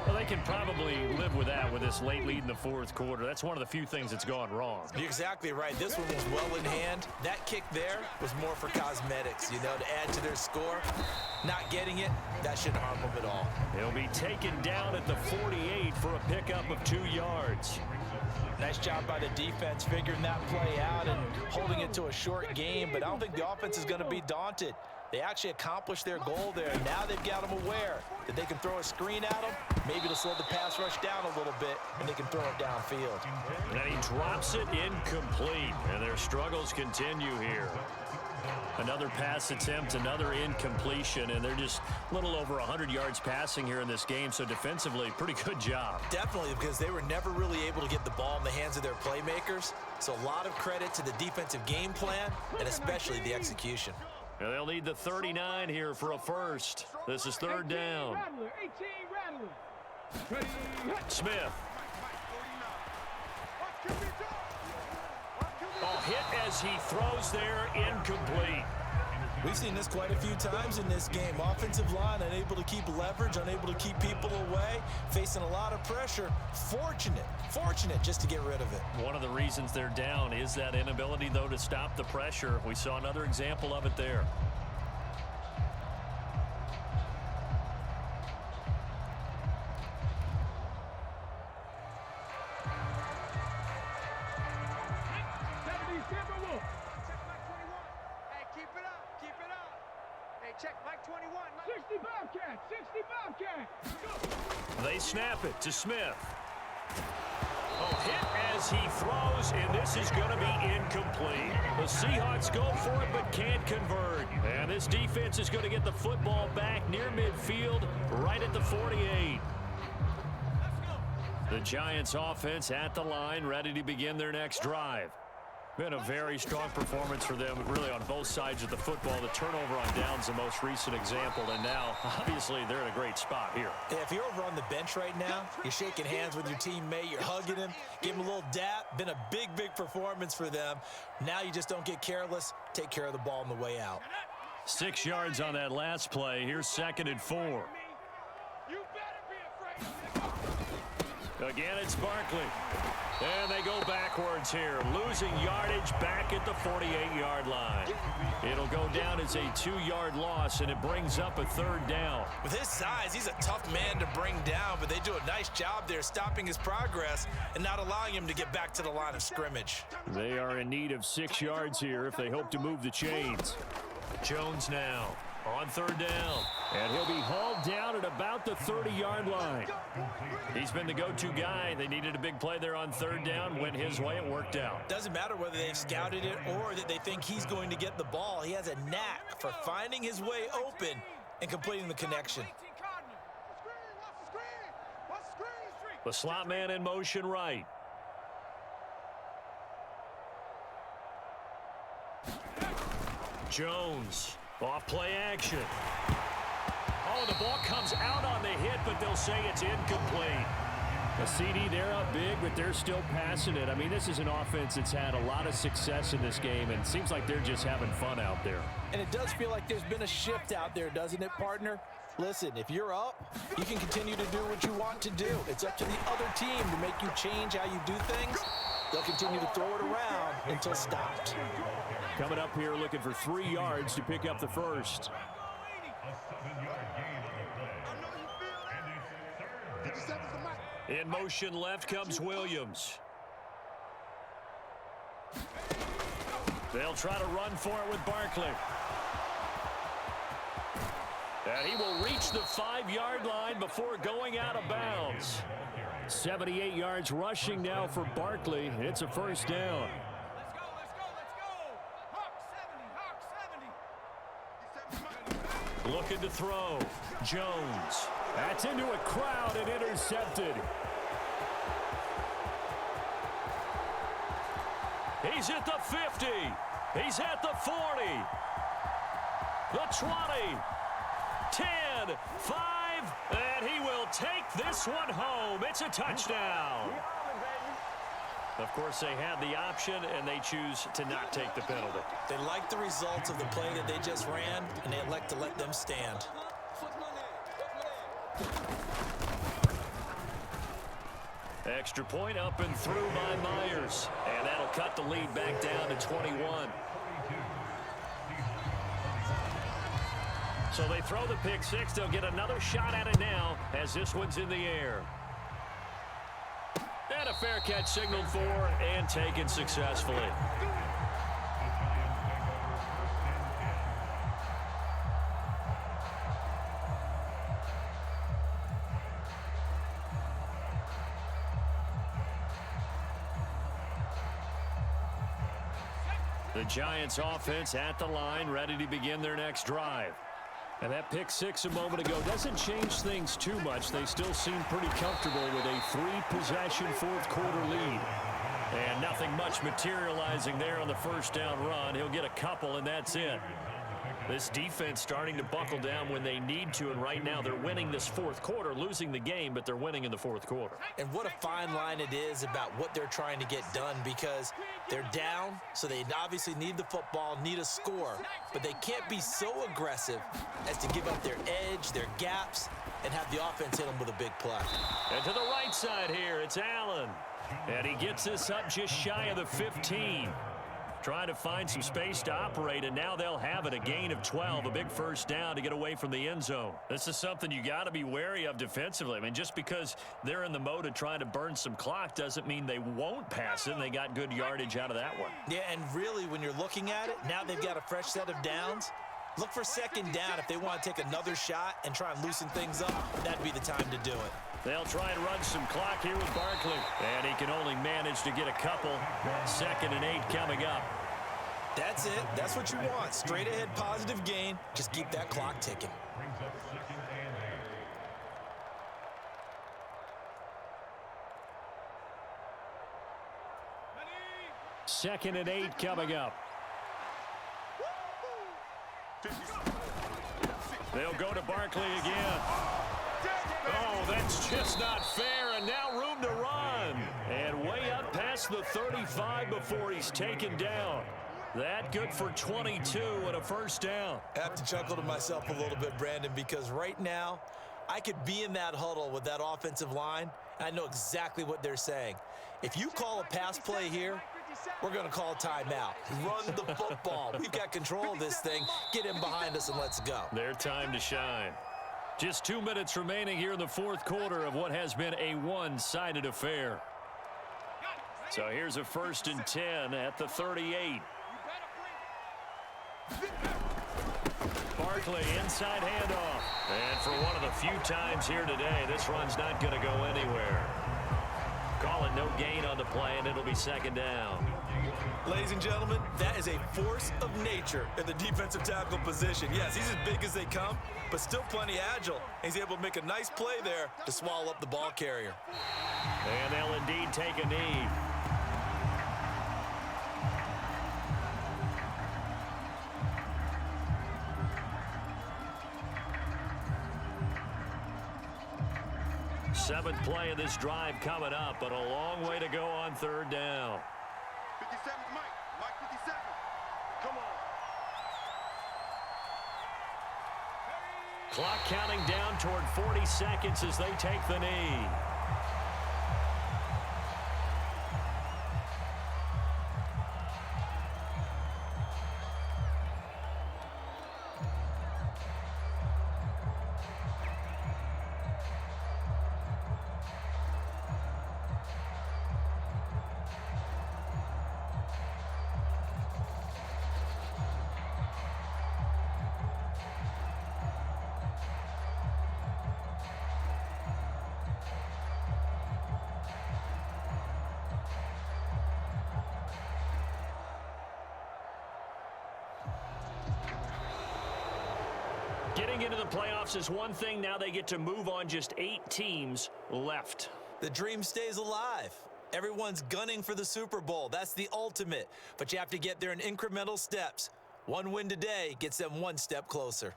Well, they can probably live with that with this late lead in the 4th quarter. That's one of the few things that's gone wrong. You're exactly right. This one was well in hand. That kick there was more for cosmetics, you know, to add to their score. Not getting it, that shouldn't harm them at all. He'll be taken down at the 48 for a pickup of 2 yards. Nice job by the defense figuring that play out and holding it to a short game, but I don't think the offense is going to be daunted. They actually accomplished their goal there. Now they've got them aware that they can throw a screen at them, maybe to slow the pass rush down a little bit, and they can throw it downfield. And he drops it incomplete, and their struggles continue here. Another pass attempt, another incompletion, and they're just a little over 100 yards passing here in this game, so defensively, pretty good job. Definitely, because they were never really able to get the ball in the hands of their playmakers, so a lot of credit to the defensive game plan and especially the execution. And they'll need the 39 here for a first. This is third down. Smith. Oh, hit as he throws there, incomplete. We've seen this quite a few times in this game. Offensive line unable to keep leverage, unable to keep people away, facing a lot of pressure. Fortunate just to get rid of it. One of the reasons they're down is that inability, though, to stop the pressure. We saw another example of it there. They snap it to Smith. Oh, hit as he throws, and this is going to be incomplete. The Seahawks go for it but can't convert. And this defense is going to get the football back near midfield, right at the 48. The Giants offense at the line, ready to begin their next drive. Been a very strong performance for them, really, on both sides of the football. The turnover on downs, the most recent example, and now, obviously, they're in a great spot here. Yeah, if you're over on the bench right now, you're shaking hands with your teammate, you're hugging him, give him a little dap. Been a big performance for them. Now you just don't get careless. Take care of the ball on the way out. 6 yards on that last play. Here's 2nd and 4. Again, it's Barkley. And they go backwards here, losing yardage back at the 48-yard line. It'll go down as a 2-yard loss, and it brings up a 3rd down. With his size, he's a tough man to bring down, but they do a nice job there stopping his progress and not allowing him to get back to the line of scrimmage. They are in need of 6 yards here if they hope to move the chains. Jones now on 3rd down, and he'll be hauled down at about the 30-yard line. He's been the go-to guy. They needed a big play there on 3rd down. Went his way. It worked out. Doesn't matter whether they've scouted it or that they think he's going to get the ball. He has a knack for finding his way open and completing the connection. The slot man in motion right. Jones. Off play action. Oh, the ball comes out on the hit, but they'll say it's incomplete. A CD, they're up big, but they're still passing it. I mean, this is an offense that's had a lot of success in this game, and it seems like they're just having fun out there. And it does feel like there's been a shift out there, doesn't it, partner? Listen, if you're up, you can continue to do what you want to do. It's up to the other team to make you change how you do things. They'll continue to throw it around until stopped. Coming up here looking for 3 yards to pick up the first. In motion left comes Williams. They'll try to run for it with Barkley. And he will reach the 5-yard line before going out of bounds. 78 yards rushing now for Barkley. It's a first down. Looking to throw. Jones. That's into a crowd and intercepted. He's at the 50. He's at the 40. The 20. 10. 5. And he will take this one home. It's a touchdown. Of course, they had the option, and they choose to not take the penalty. They like the results of the play that they just ran, and they elect to let them stand. Extra point up and through by Myers. And that'll cut the lead back down to 21. So they throw the pick six. They'll get another shot at it now as this one's in the air. And a fair catch signaled for and taken successfully. The Giants offense at the line, ready to begin their next drive. And that pick six a moment ago doesn't change things too much. They still seem pretty comfortable with a three-possession fourth-quarter lead. And nothing much materializing there on the first down run. He'll get a couple, and that's it. This defense starting to buckle down when they need to, and right now they're winning this fourth quarter, losing the game, but they're winning in the fourth quarter. And what a fine line it is about what they're trying to get done, because they're down, so they obviously need the football, need a score, but they can't be so aggressive as to give up their edge, their gaps, and have the offense hit them with a big play. And to the right side here, it's Allen. And he gets this up just shy of the 15. Trying to find some space to operate, and now they'll have it. A gain of 12, a big first down to get away from the end zone. This is something you got to be wary of defensively. I mean, just because they're in the mode of trying to burn some clock doesn't mean they won't pass it, and they got good yardage out of that one. Yeah, and really, when you're looking at it, now they've got a fresh set of downs. Look for second down if they want to take another shot and try and loosen things up. That'd be the time to do it. They'll try and run some clock here with Barkley. And he can only manage to get a couple. 2nd and 8 coming up. That's it. That's what you want. Straight ahead positive gain. Just keep that clock ticking. Second and 8 coming up. They'll go to Barkley again. Oh, that's just not fair, and now room to run. And way up past the 35 before he's taken down. That good for 22 and a first down. I have to chuckle to myself a little bit, Brandon, because right now I could be in that huddle with that offensive line, and I know exactly what they're saying. If you call a pass play here, we're going to call timeout. Run the football. We've got control of this thing. Get him behind us and let's go. Their time to shine. Just 2 minutes remaining here in the fourth quarter of what has been a one-sided affair. So here's a 1st and 10 at the 38. Barkley, inside handoff. And for one of the few times here today, this run's not going to go anywhere. Call it no gain on the play, and it'll be 2nd down. Ladies and gentlemen, that is a force of nature in the defensive tackle position. Yes, he's as big as they come, but still plenty agile. He's able to make a nice play there to swallow up the ball carrier. And they'll indeed take a knee. Seventh play of this drive coming up, but a long way to go on 3rd down. 57, Mike 57. Come on. Clock counting down toward 40 seconds as they take the knee. Getting into the playoffs is one thing. Now they get to move on. Just 8 teams left. The dream stays alive. Everyone's gunning for the Super Bowl. That's the ultimate. But you have to get there in incremental steps. One win today gets them one step closer.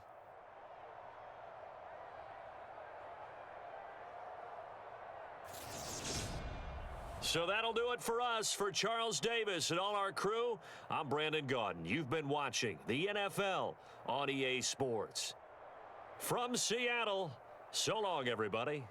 So that'll do it for us. For Charles Davis and all our crew, I'm Brandon Gaudin. You've been watching the NFL on EA Sports. From Seattle, so long, everybody.